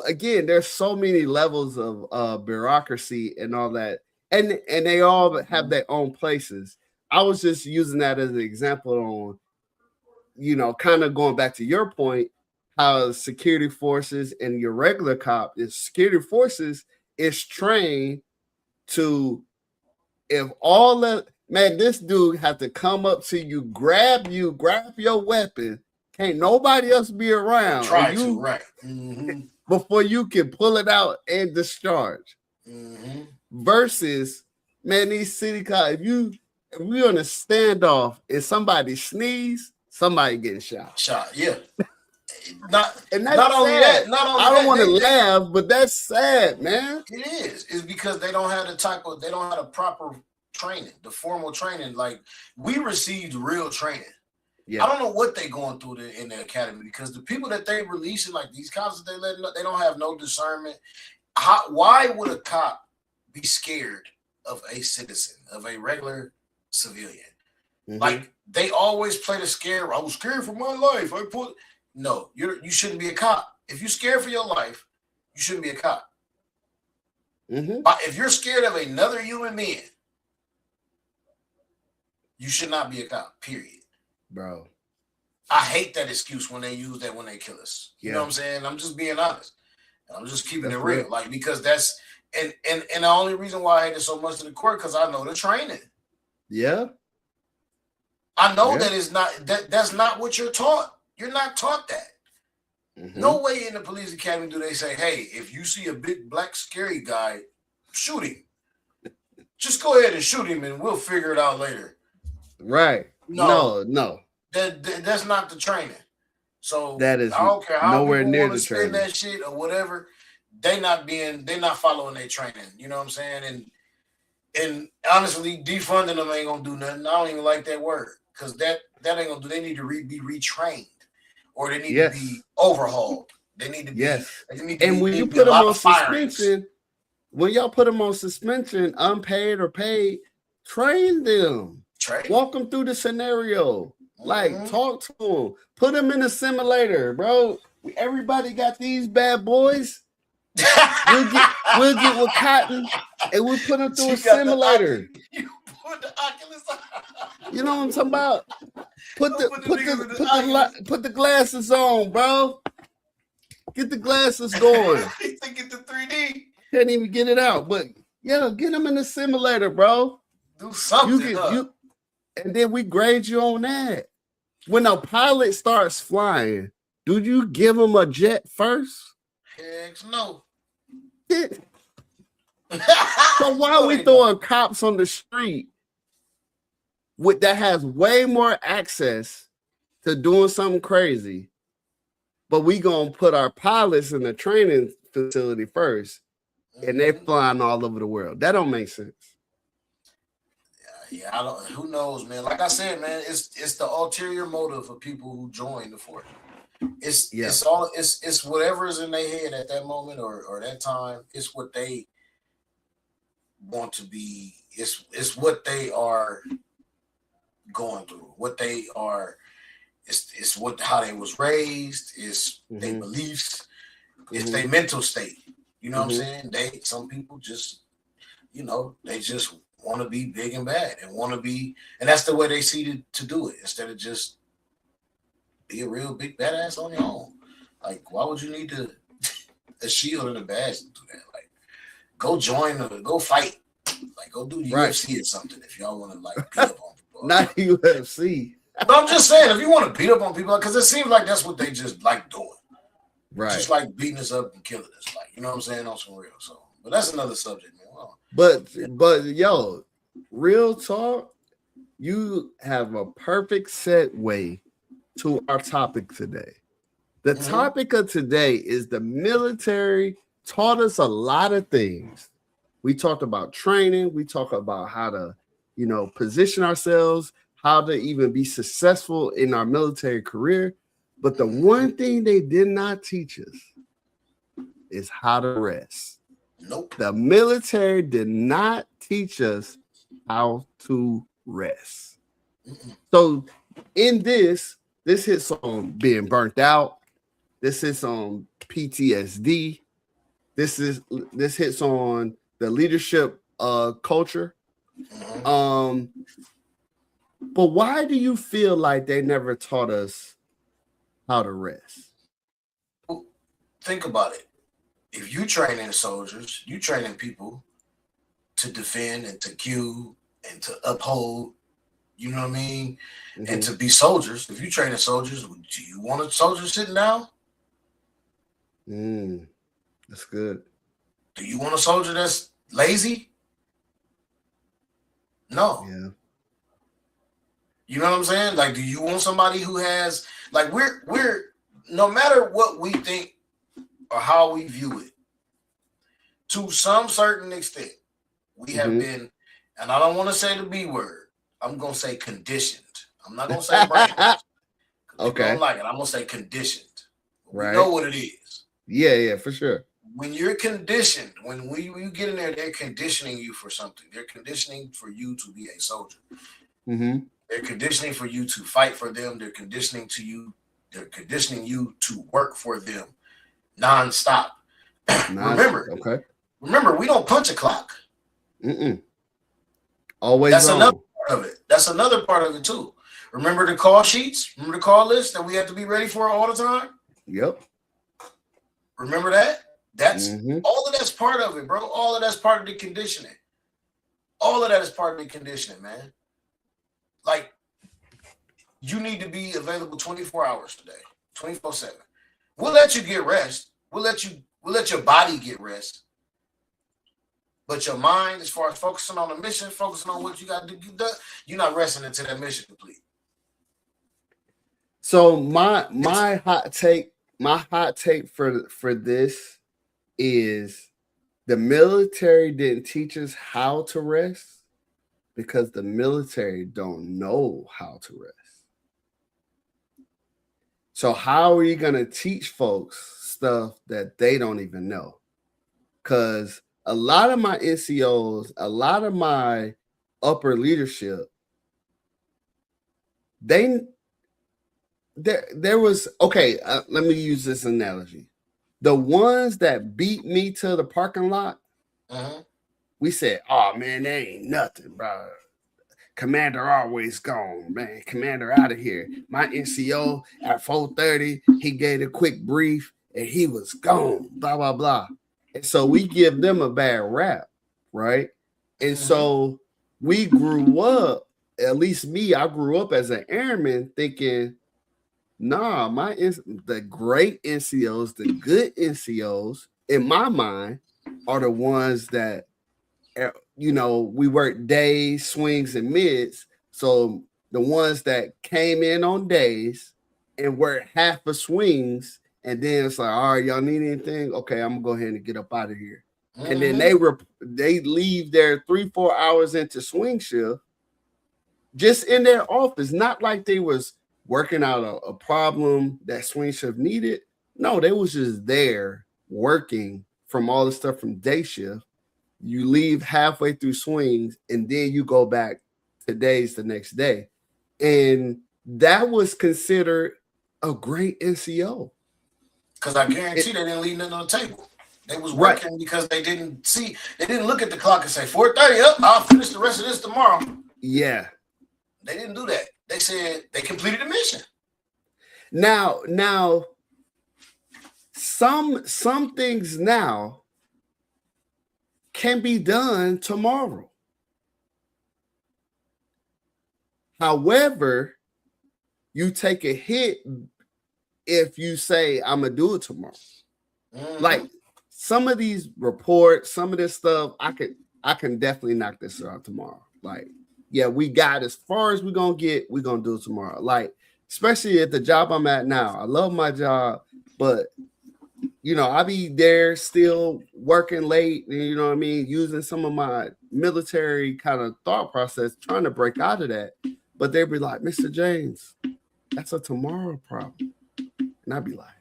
again, there's so many levels of bureaucracy and all that, and they all have their own places. I was just using that as an example on, kind of going back to your point, how security forces and your regular cop security forces is trained to, if all that, man, this dude have to come up to you, grab your weapon. Can't nobody else be around. Try to, right. Mm-hmm. Before you can pull it out and discharge. Mm-hmm. Versus, man, these city cops, if we're on a standoff and somebody sneeze, somebody getting shot. Yeah. Not only sad. that. I don't want to laugh, but that's sad, man. It is. It's because they don't have the proper training, the formal training. Like, we received real training. Yeah. I don't know what they're going through in the academy, because the people that they releasing, like these cops that they don't have no discernment. Why would a cop be scared of a citizen, of a regular civilian? Mm-hmm. Like, they always play the scare. I was scared for my life. No, you shouldn't be a cop. If you're scared for your life, you shouldn't be a cop. Mm-hmm. But if you're scared of another human being, you should not be a cop, period. Bro, I hate that excuse when they use that when they kill us. You know what I'm saying? I'm just being honest. I'm just keeping it real. Like, because that's and the only reason why I hate it so much in the court, because I know the training. Yeah. I know that is not that's not what you're taught. You're not taught that. Mm-hmm. No way in the police academy do they say, hey, if you see a big black scary guy, shoot him. Just go ahead and shoot him and we'll figure it out later. Right. No. That's not the training. So that is, I don't care how nowhere people near want to the spin training. that shit or whatever. They're not following their training. You know what I'm saying? And honestly, defunding them ain't gonna do nothing. I don't even like that word, because that ain't gonna do. They need to be retrained, or they need to be overhauled. They need to be. And when you put them on suspension, when y'all put them on suspension, unpaid or paid, train them. Walk them through the scenario. Like, talk to them. Put them in a simulator, bro. Everybody got these bad boys. We'll get with Cotton and we'll put them through a simulator. You put the Oculus on. You know what I'm talking about? Put the glasses on, bro. Get the glasses going. Get the 3D. Can't even get it out, but get them in the simulator, bro. Do something. And then we grade you on that. When a pilot starts flying, do you give him a jet first? Heck no. So why are we throwing cops on the street that has way more access to doing something crazy, but we gonna put our pilots in the training facility first, and they're flying all over the world? That don't make sense. Yeah, I don't. Who knows, man? Like I said, man, it's the ulterior motive of people who join the force. It's whatever's in their head at that moment or that time. It's what they want to be. It's what they are going through. What they are. It's what how they was raised. It's their beliefs. It's their mental state. You know what I'm saying? Some people just, they just want to be big and bad and want to be, and that's the way they see to do it, instead of just be a real big badass on your own. Like, why would you need a shield and a badge to do that? Like, go fight. Like, go do UFC or something if y'all want to like beat up on people. Not UFC. But I'm just saying, if you want to beat up on people, because it seems like that's what they just like doing. Right. Just like beating us up and killing us. Like, you know what I'm saying? On some real. So, but that's another subject, man. Well, but yo, real talk, you have a perfect segue to our topic today. The topic of today is the military taught us a lot of things. We talked about training. We talked about how to, position ourselves, how to even be successful in our military career. But the one thing they did not teach us is how to rest. Nope. The military did not teach us how to rest. So in this hits on being burnt out. This hits on PTSD. This hits on the leadership culture. But why do you feel like they never taught us how to rest? Well, think about it. If you training soldiers, you training people to defend and to queue and to uphold, you know what I mean? And to be soldiers. If you training soldiers, do you want a soldier sitting down? That's good. Do you want a soldier that's lazy? No. Yeah. You know what I'm saying? Like, do you want somebody who has, like, we're no matter what we think or how we view it, to some certain extent, we have been, and I don't want to say the B word, I'm going to say conditioned. I'm not going to say brainwashed. Okay. I don't like it. I'm going to say conditioned. Right. We know what it is. Yeah, for sure. When you're conditioned, when you get in there, they're conditioning you for something. They're conditioning for you to be a soldier. They're conditioning for you to fight for them. They're conditioning you to work for them nonstop. Remember, we don't punch a clock. Always. That's another part of it. That's another part of it too. Remember the call sheets? Remember the call list that we have to be ready for all the time? Yep. Remember that? That's all of that's part of it, bro. All of that's part of the conditioning. All of that is part of the conditioning, man. Like, you need to be available 24 hours today, 24/7. We'll let you get rest. We'll let your body get rest. But your mind, as far as focusing on the mission, focusing on what you got to get done, you're not resting until that mission complete. So my hot take for this is the military didn't teach us how to rest because the military don't know how to rest. So how are you going to teach folks stuff that they don't even know? Because a lot of my NCOs, a lot of my upper leadership, there was, okay, let me use this analogy. The ones that beat me to the parking lot, we said, oh, man, that ain't nothing, bro. Commander always gone, man. Commander out of here. My NCO at 4:30, he gave a quick brief, and he was gone, blah, blah, blah. And so we give them a bad rap, right? And so we grew up, at least me, I grew up as an airman thinking, nah, the great NCOs, the good NCOs, in my mind, are the ones that, we work days, swings, and mids. So the ones that came in on days and worked half of swings, and then it's like, all right, y'all need anything? Okay, I'm gonna go ahead and get up out of here. And then they leave their 3-4 hours into swing shift, just in their office, not like they was working out a problem that swing shift needed. No, they was just there working from all the stuff from day shift. you leave halfway through swings, and then you go back to days the next day. And that was considered a great NCO. Because I guarantee they didn't leave nothing on the table. They was working because they didn't look at the clock and say 4:30 up, I'll finish the rest of this tomorrow. Yeah. They didn't do that. They said they completed the mission. Now some things now can be done tomorrow. However, you take a hit if you say I'm gonna do it tomorrow. Mm-hmm. Like some of these reports, some of this stuff, I can definitely knock this out tomorrow. Like, yeah, we got as far as we're gonna get, we're gonna do it tomorrow. Like, especially at the job I'm at now. I love my job, but I be there still working late, and you know what I mean, using some of my military kind of thought process, trying to break out of that. But they'd be like, Mr. James, that's a tomorrow problem. And I'd be like,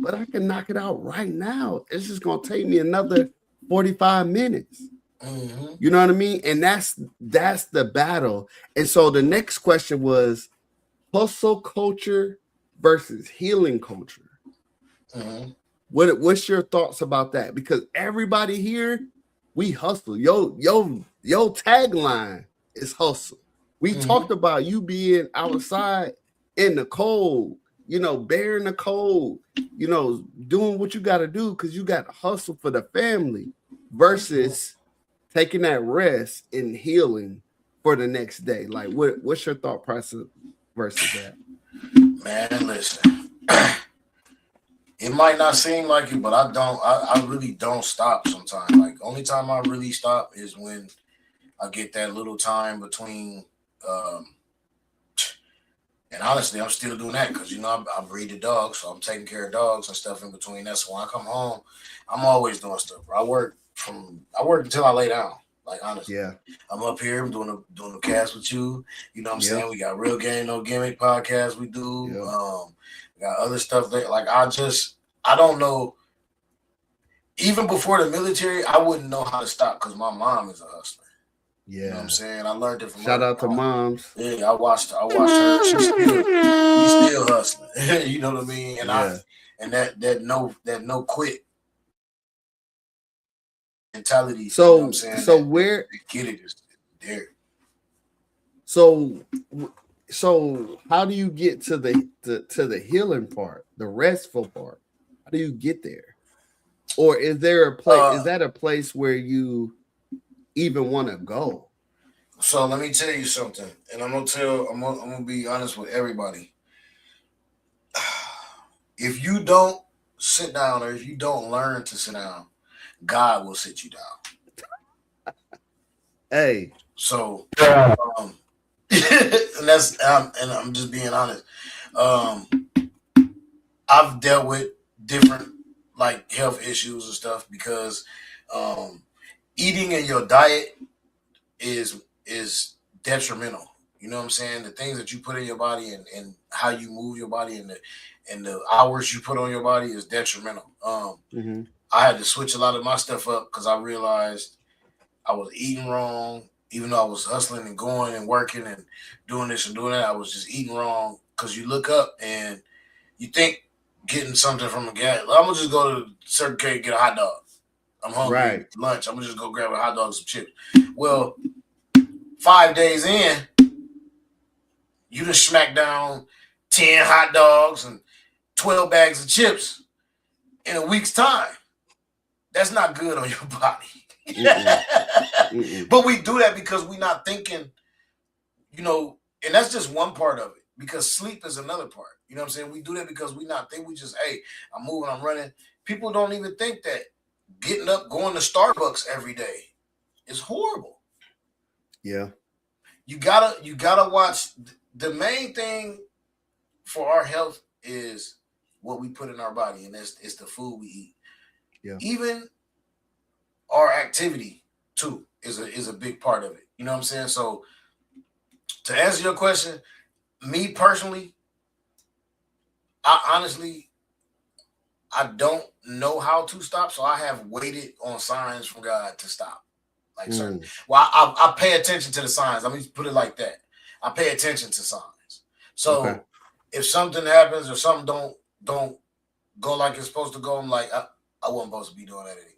but I can knock it out right now. It's just gonna take me another 45 minutes. Mm-hmm. You know what I mean? And that's the battle. And so the next question was hustle culture versus healing culture. Mm-hmm. What's your thoughts about that? Because everybody here, we hustle. Yo tagline is hustle. We talked about you being outside in the cold, bearing the cold, doing what you got to do because you got to hustle for the family versus taking that rest and healing for the next day. Like, what's your thought process versus that? Man, listen. It might not seem like it, but I really don't stop sometimes. Like, only time I really stop is when I get that little time between, and honestly, I'm still doing that because, I breed the dogs, so I'm taking care of dogs and stuff in between that. So when I come home, I'm always doing stuff. I work until I lay down. Like, honestly, yeah. I'm up here, I'm doing a cast with you. You know what I'm saying? We got Real Game, No Gimmick podcast we do. We got other stuff that, like, I don't know. Even before the military, I wouldn't know how to stop because my mom is a hustler. Yeah. You know what I'm saying? I learned it from Shout out to moms. Yeah, I watched her. She's still hustling. You know what I mean? And that no quit mentality. So, you know what I'm saying? So where get it is there. So how do you get to the healing part, the restful part? How do you get there? Or is there a place? Is that a place where you even want to go? So let me tell you something, and I'm gonna be honest with everybody. If you don't sit down, or if you don't learn to sit down, God will sit you down. Hey, so and I'm just being honest. I've dealt with different like health issues and stuff because eating in your diet is detrimental. You know what I'm saying? The things that you put in your body and how you move your body and the hours you put on your body is detrimental. I had to switch a lot of my stuff up because I realized I was eating wrong. Even though I was hustling and going and working and doing this and doing that, I was just eating wrong because you look up and you think getting something from a gas. I'm gonna just go to Circle K and get a hot dog. I'm hungry. Right. Lunch. I'm gonna just go grab a hot dog and some chips. Well, 5 days in, you just smack down 10 hot dogs and 12 bags of chips in a week's time. That's not good on your body. But we do that because we're not thinking, and that's just one part of it. Because sleep is another part. You know what I'm saying? We do that because we not think. We just, hey, I'm moving, I'm running. People don't even think that getting up, going to Starbucks every day is horrible. Yeah. You gotta watch. The main thing for our health is what we put in our body, and it's the food we eat. Yeah. Even our activity too is a big part of it. You know what I'm saying? So to answer your question, me personally, I don't know how to stop, so I have waited on signs from God to stop. Like certain. Well, I pay attention to the signs. Let me put it like that. I pay attention to signs. So if something happens or something don't go like it's supposed to go, I'm like, I wasn't supposed to be doing that anyway.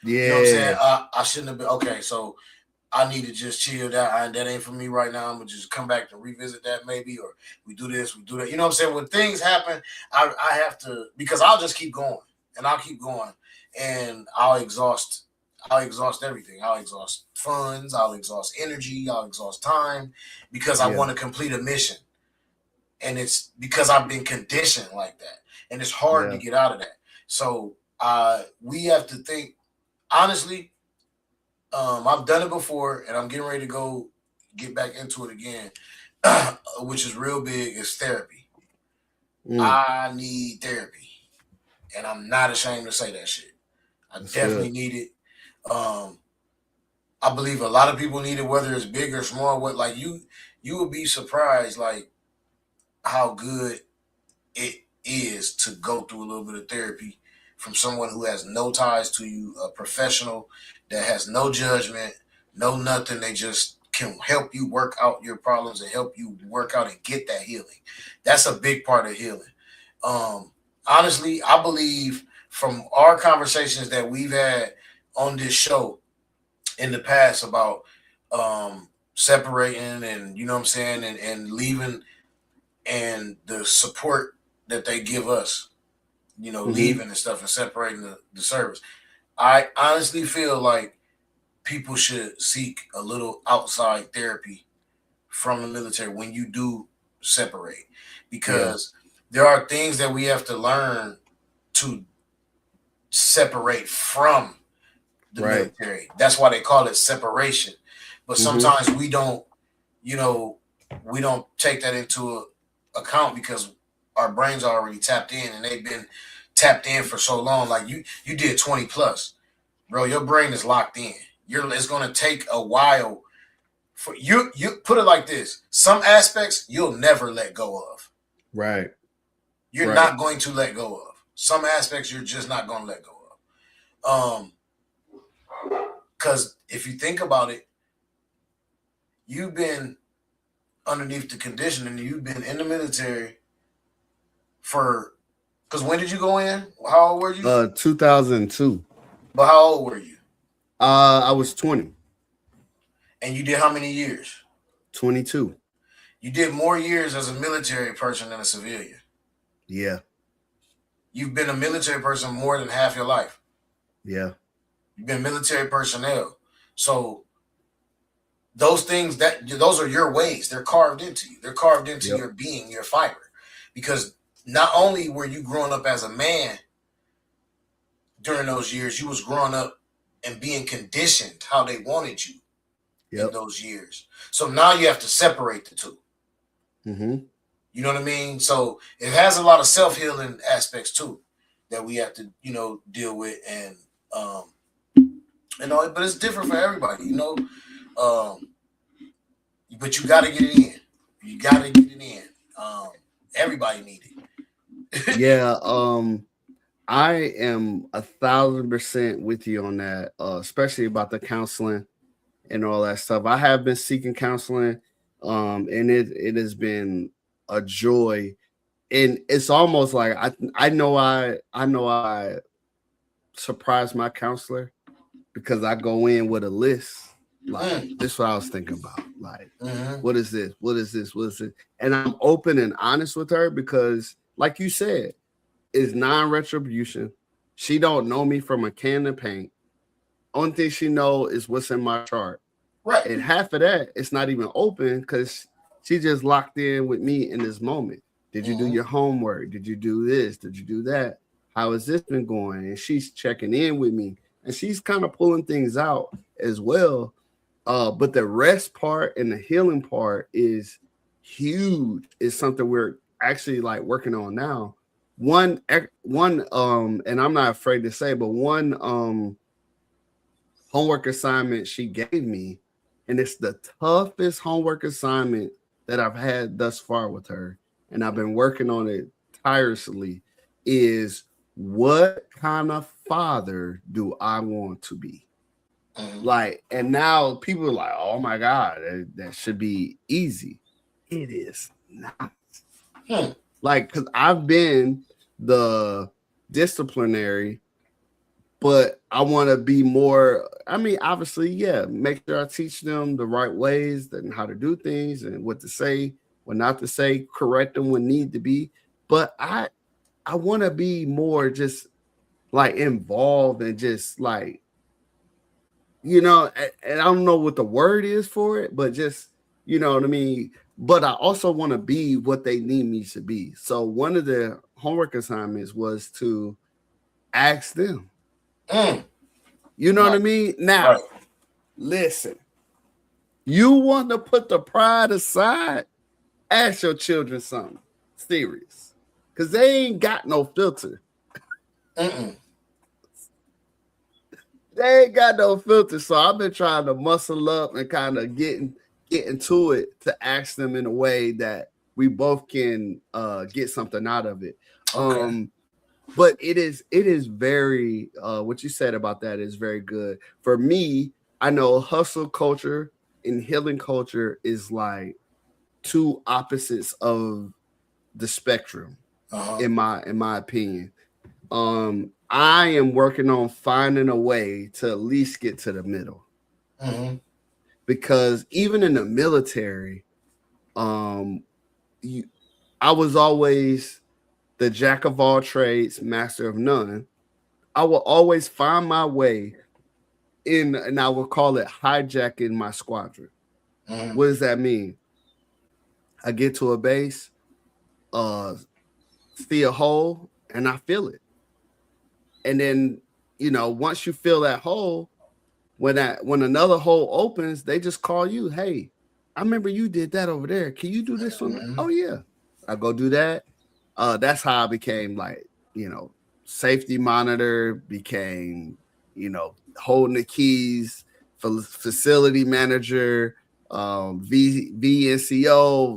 Yeah. You know what I'm saying? I shouldn't have been. Okay, so I need to just chill. That ain't for me right now. I'm gonna just come back and revisit that maybe, or we do this, we do that. You know what I'm saying? When things happen, I have to, because I'll just keep going and I'll keep going and I'll exhaust everything. I'll exhaust funds, I'll exhaust energy, I'll exhaust time because I want to complete a mission. And it's because I've been conditioned like that. And it's hard to get out of that. So we have to think, honestly, I've done it before and I'm getting ready to get back into it again, which is real big, is therapy. I need therapy. And I'm not ashamed to say that shit. I definitely need it. I believe a lot of people need it, whether it's big or small. What, like, you would be surprised, like, how good it is to go through a little bit of therapy from someone who has no ties to you, a professional that has no judgment, no nothing. They just can help you work out your problems and help you work out and get that healing. That's a big part of healing. Honestly, I believe from our conversations that we've had on this show in the past about separating and, you know what I'm saying, and leaving, and the support that they give us, you know, leaving and stuff and separating the service. I honestly feel like people should seek a little outside therapy from the military when you do separate, because there are things that we have to learn to separate from the military. That's why they call it separation. But sometimes we don't, you know, we don't take that into account because our brains are already tapped in and they've been tapped in for so long. Like you did 20 plus, bro. Your brain is locked in. It's going to take a while for you. You put it like this: some aspects you'll never let go of. Right. You're not going to let go of. Some aspects you're just not going to let go of. Because if you think about it, you've been underneath the conditioning. You've been in the military for. Because when did you go in? How old were you? 2002. But how old were you? I was 20. And you did how many years? 22. You did more years as a military person than a civilian. Yeah. You've been a military person more than half your life. Yeah. You've been military personnel. So those things, those are your ways. They're carved into you. They're carved into your being, your fiber. Because not only were you growing up as a man during those years, you was growing up and being conditioned how they wanted you in those years. So now you have to separate the two. You know what I mean? So it has a lot of self-healing aspects too that we have to, you know, deal with, and you know, but it's different for everybody, you know. But you got to get it in. You got to get it in. Everybody need it. Yeah. I am 1,000% with you on that, especially about the counseling and all that stuff. I have been seeking counseling, and it has been a joy. And it's almost like I know I surprise my counselor because I go in with a list. Like, this is what I was thinking about. Like, what is this? What is this? What is it? And I'm open and honest with her because, like you said, it's non-retribution. She don't know me from a can of paint. Only thing she know is what's in my chart. Right. And half of that, it's not even open because she just locked in with me in this moment. Did you do your homework? Did you do this? Did you do that? How has this been going? And she's checking in with me. And she's kind of pulling things out as well. But the rest part and the healing part is huge. It's something we're actually like working on now. One, and I'm not afraid to say, but one homework assignment she gave me, and it's the toughest homework assignment that I've had thus far with her, and I've been working on it tirelessly, is what kind of father do I want to be? Like, and now people are like, oh my God, that should be easy. It is not. Like, because I've been the disciplinary, but I want to be more. I mean, obviously, yeah, make sure I teach them the right ways and how to do things and what to say, what not to say, correct them when need to be. But I want to be more just like involved and just like, and I don't know what the word is for it, but just, you know what I mean? But I also want to be what they need me to be. So one of the homework assignments was to ask them. You know what I mean? Now, listen, you want to put the pride aside, ask your children something serious, because they ain't got no filter. They ain't got no filter. So I've been trying to muscle up and kind of get into it to ask them in a way that we both can get something out of it. Okay. But it is very what you said about that is very good. For me, I know hustle culture and healing culture is like two opposites of the spectrum, in my opinion. I am working on finding a way to at least get to the middle. Because even in the military, I was always the jack of all trades, master of none. I will always find my way in, and I will call it hijacking my squadron. What does that mean? I get to a base, see a hole, and I feel it. And then, once you fill that hole, when another hole opens, they just call you. Hey, I remember you did that over there. Can you do this one? Oh yeah, I go do that. That's how I became like, safety monitor, became, holding the keys, facility manager, VNCO.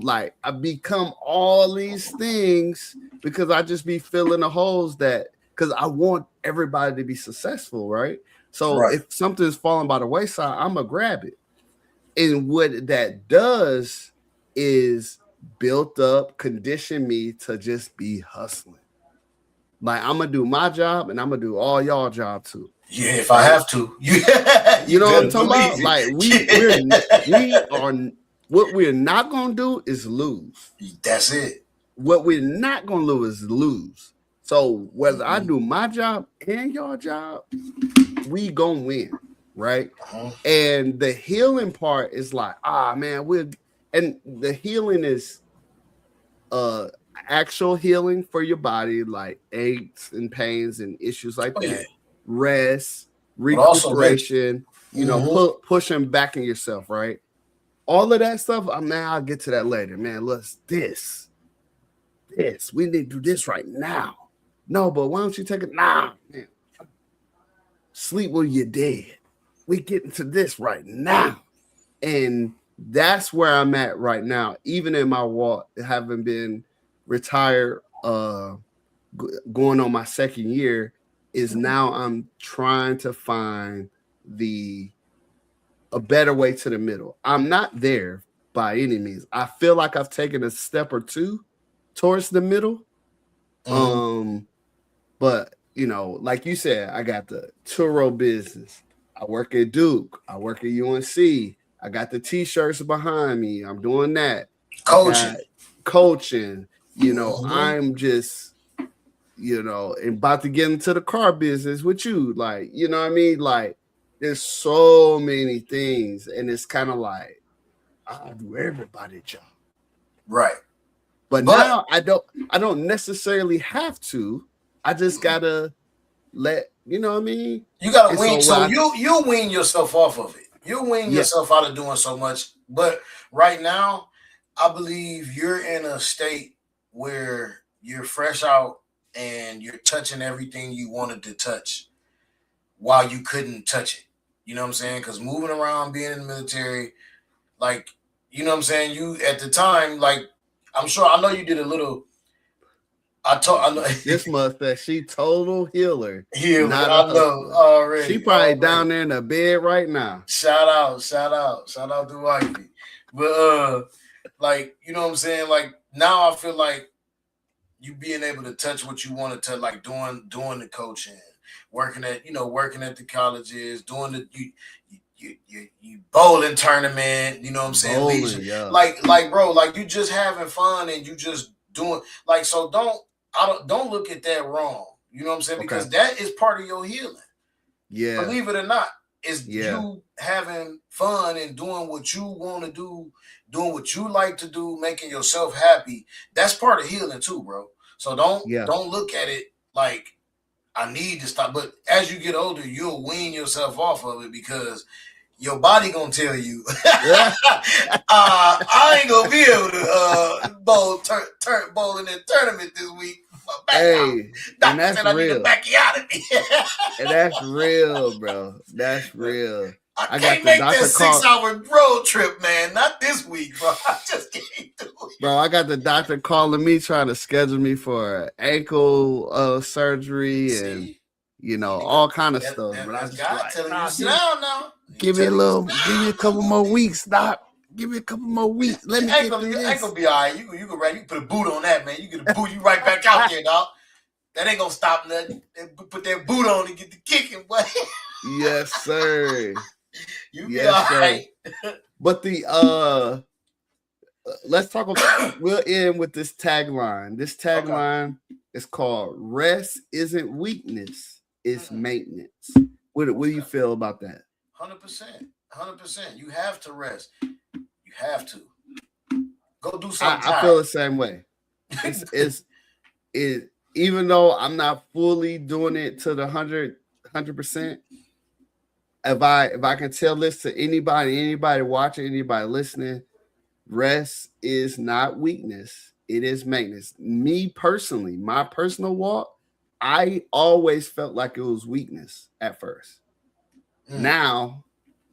Like I become all these things because I just be filling the holes because I want everybody to be successful, right? So if something's falling by the wayside, I'm gonna grab it. And what that does is built up, condition me to just be hustling. Like I'm gonna do my job and I'm gonna do all y'all job too. Yeah, if I have to. You know what I'm talking about? Like we are what we're not gonna do is lose. That's it. What we're not gonna lose is lose. So whether I do my job and your job, we gonna win, right? And the healing part is like, man, and the healing is actual healing for your body, like aches and pains and issues like that. Yeah. Rest, recuperation, pushing back in yourself, right? All of that stuff, man, I'll get to that later. Man, this. We need to do this right now. No, but why don't you take it now? Man. Sleep when you're dead. We get into this right now. And that's where I'm at right now. Even in my walk, having been retired, going on my second year, is now I'm trying to find a better way to the middle. I'm not there by any means. I feel like I've taken a step or two towards the middle. But like you said, I got the Turo business. I work at Duke. I work at UNC. I got the t-shirts behind me. I'm doing that. Coaching. I'm just, about to get into the car business with you. Like, you know what I mean? Like, there's so many things. And it's kind of like, I do everybody's job. Right. But now I don't necessarily have to. I just gotta let, you know what I mean? You gotta wean. So you wean yourself off of it. You wean yourself out of doing so much. But right now, I believe you're in a state where you're fresh out and you're touching everything you wanted to touch while you couldn't touch it. You know what I'm saying? Because moving around, being in the military, like, you know what I'm saying? You at the time, like, I know you did a little I know this mustache. She total healer. Healer. Not I know already. She probably down there in the bed right now. Shout out to wifey. But like, you know what I'm saying? Like now I feel like you being able to touch what you want to touch, like doing the coaching, working at the colleges, doing the you bowling tournament, you know what I'm saying? Bowling, yeah. Like bro, like you just having fun and you just doing like, so don't look at that wrong. You know what I'm saying? Because that is part of your healing. Yeah. Believe it or not, it's you having fun and doing what you want to do, doing what you like to do, making yourself happy. That's part of healing too, bro. So don't look at it like I need to stop. But as you get older, you'll wean yourself off of it because your body gonna tell you, I ain't gonna be able to bowl in that tournament this week. Hey, and that's real. I need to back you out of me. And that's real, bro. That's real. I can't make that 6-hour road trip, man. Not this week, bro. I just can't do it. Bro, I got the doctor calling me trying to schedule me for ankle surgery and all kind of stuff. But I just God telling you sit down now. Give me a couple more weeks. Stop. Give me a couple more weeks. Let me get through this. Ain't gonna be all right. You can put a boot on that, man. You get a boot, you right back out there, dog. That ain't gonna stop nothing. Put that boot on and get the kicking, boy. Yes, sir. You be all right. But let's talk about. We'll end with this tagline. This tagline is called "Rest isn't weakness; it's maintenance." What do you feel about that? 100%. You have to rest. You have to go do something. I feel the same way. It's even though I'm not fully doing it to the 100%. If I can tell this to anybody watching, anybody listening, rest is not weakness. It is maintenance. Me personally, my personal walk, I always felt like it was weakness at first. Now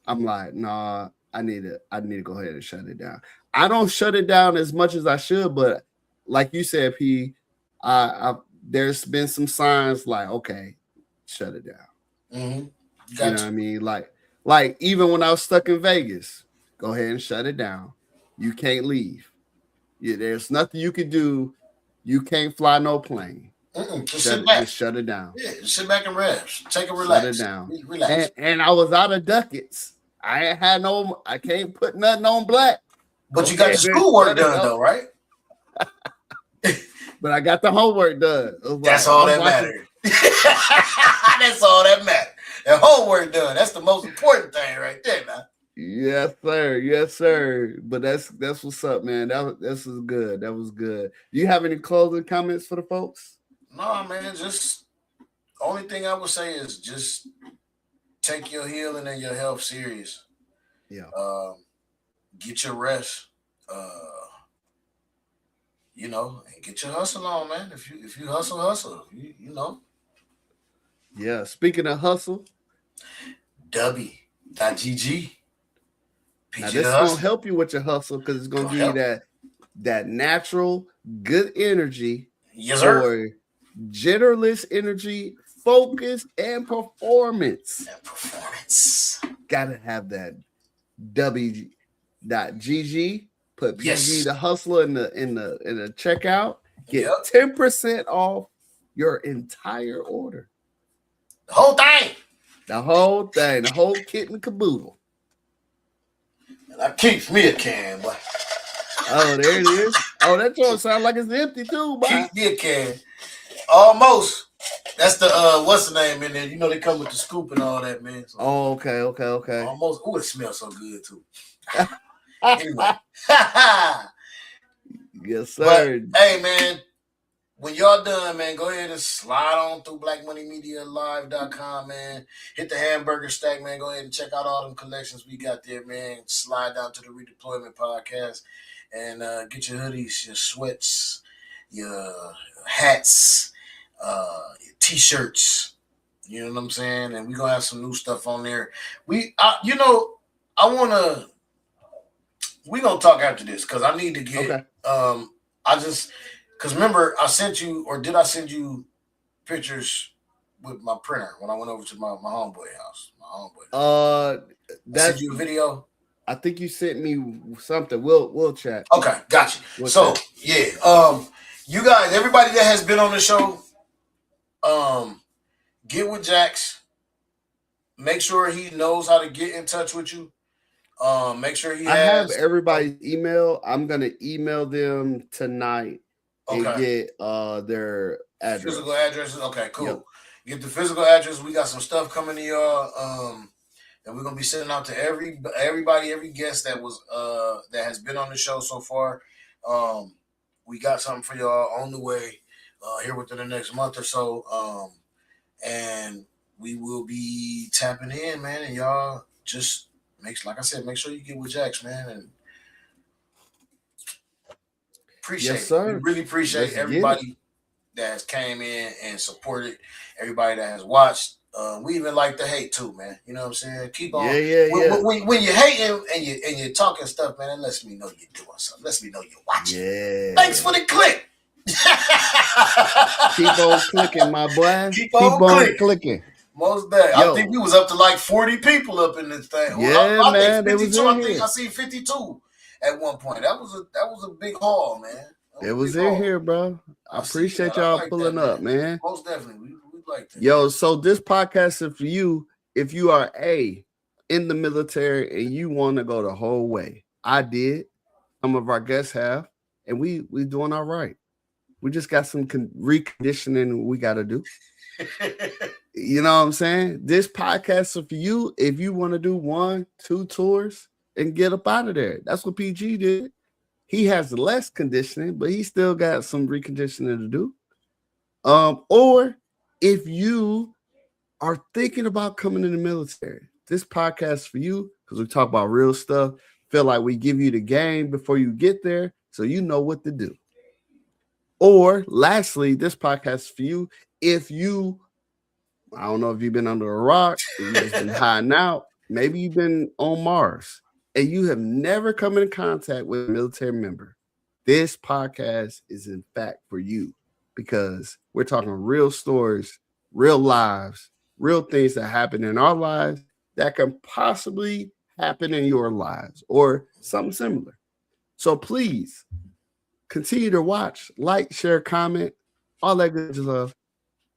I'm like, nah, I need to go ahead and shut it down. I don't shut it down as much as I should, but like you said, P, there's been some signs like, okay, shut it down. Mm-hmm. You know what I mean? Like even when I was stuck in Vegas, go ahead and shut it down. You can't leave. There's nothing you can do. You can't fly no plane. Just sit back. Just shut it down. Yeah, just sit back and rest. Take a relax. Shut it down. Relax. And I was out of ducats. I can't put nothing on black. But you got the schoolwork done though, right? But I got the homework done. That's all that matters. That's all that matters. The homework done. That's the most important thing right there, man. Yes, sir. Yes, sir. But that's what's up, man. This was good. That was good. Do you have any closing comments for the folks? No, man. Just only thing I would say is just take your healing and your health serious. Yeah. Get your rest. And get your hustle on, man. If you hustle. You know. Yeah. Speaking of hustle, W.GG. Now this is gonna help you with your hustle because it's gonna give you that natural good energy. Yes, sir. For genderless energy, focus, and performance. Gotta have that W.GG. Put PG the hustler in the checkout. Get 10% off your entire order. The whole thing. The whole kit and caboodle. And that keeps me a can, boy. Oh, there it is. Oh, that joint sounds like it's empty too, boy. Keeps me a can. Almost. That's the what's the name in there? You know they come with the scoop and all that, man. So, okay. Almost. Oh, it smells so good too. Anyway. Yes, sir. But, hey, man. When y'all done, man, go ahead and slide on through blackmoneymedia.live.com, man. Hit the hamburger stack, man. Go ahead and check out all them collections we got there, man. Slide down to the Redeployment Podcast and get your hoodies, your sweats, your hats, your T-shirts. You know what I'm saying? And we're going to have some new stuff on there. We're going to talk after this because I need to get, Because remember, I sent you, or did I send you pictures with my printer when I went over to my homeboy house? I sent you a video. I think you sent me something. We'll chat. Okay, got you. You guys, everybody that has been on the show, get with Jax. Make sure he knows how to get in touch with you. Make sure I have everybody's email. I'm gonna email them tonight and get their address. Physical addresses. Okay, cool. Yep. Get the physical address. We got some stuff coming to y'all. That we're gonna be sending out to everybody, every guest that was that has been on the show so far. We got something for y'all on the way here within the next month or so. And we will be tapping in, man, and y'all just make sure you get with Jax, man, and appreciate it. We really appreciate everybody that has came in and supported, everybody that has watched. We even like the hate too, man. You know what I'm saying? Keep on. When you're hating and you're talking stuff, man, it lets me know you're doing something. Lets me know you're watching. Yeah. Thanks for the click. Keep on clicking, my boy. Keep on clicking. Most bad. I think we was up to like 40 people up in this thing. Yeah, man. 52. I think I see 52 at one point. That was a big haul, man. It was in here, bro. I appreciate y'all pulling up, man. Most definitely. We like that. Yo, so this podcast is for you if you are in the military and you want to go the whole way. I did. Some of our guests have, and we doing all right. We just got some reconditioning we got to do. You know what I'm saying? This podcast is for you if you want to do 1-2 tours and get up out of there. That's what PG did. He has less conditioning, but he still got some reconditioning to do. Or if you are thinking about coming in the military, this podcast is for you because we talk about real stuff. Feel like we give you the game before you get there so you know what to do. Or lastly, this podcast is for you if you, I don't know if you've been under a rock, if you've just been hiding out, maybe you've been on Mars, and you have never come in contact with a military member. This podcast is in fact for you because we're talking real stories, real lives, real things that happen in our lives that can possibly happen in your lives or something similar. So please continue to watch, like, share, comment, all that good stuff.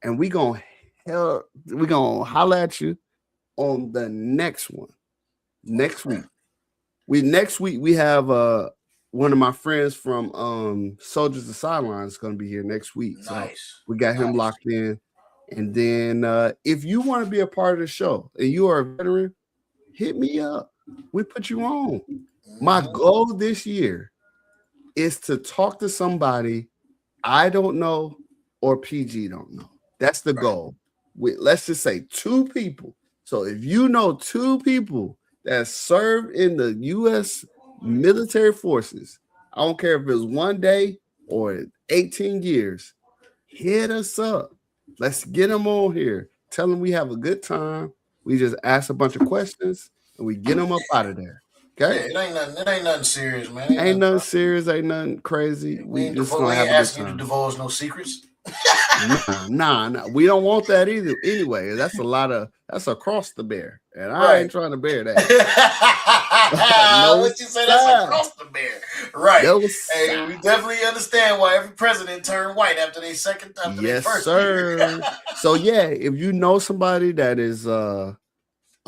And we're gonna holler at you on the next one. Next week. We have one of my friends from Soldiers of Sidelines is gonna be here next week. Nice. So we got him locked in. And then if you want to be a part of the show and you are a veteran, hit me up. We put you on. My goal this year is to talk to somebody I don't know or PG don't know. That's the goal. Let's just say 2 people. So if you know 2 people that served in the U.S. military forces, I don't care if it's 1 day or 18 years, hit us up. Let's get them on here. Tell them we have a good time. We just ask a bunch of questions and we get them up out of there. Okay? Yeah, it ain't nothing serious, man. Ain't nothing serious. Ain't nothing crazy. We just gonna have asking you to divulge no secrets. Nah. We don't want that either. Anyway, that's across the bear, and I ain't trying to bear that. What you say? That's across the bear, right? Hey, we definitely understand why every president turned white after they first sir. Year. So yeah, if you know somebody that is a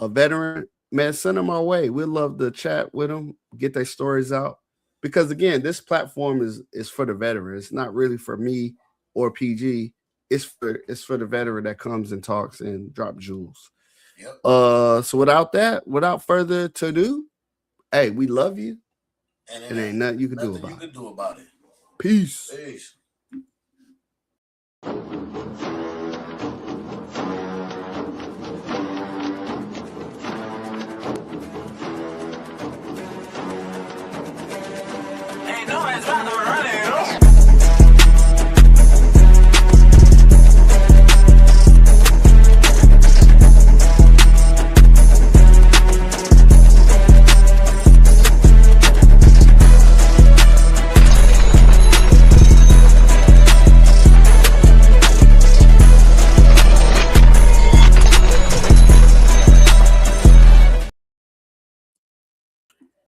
veteran, man, send them our way. We'd love to chat with them, get their stories out, because again, this platform is for the veterans. It's not really for me or PG. It's for the veteran that comes and talks and drop jewels. Yep. So without further ado, hey, we love you. And ain't nothing you can do about it. Peace. Peace.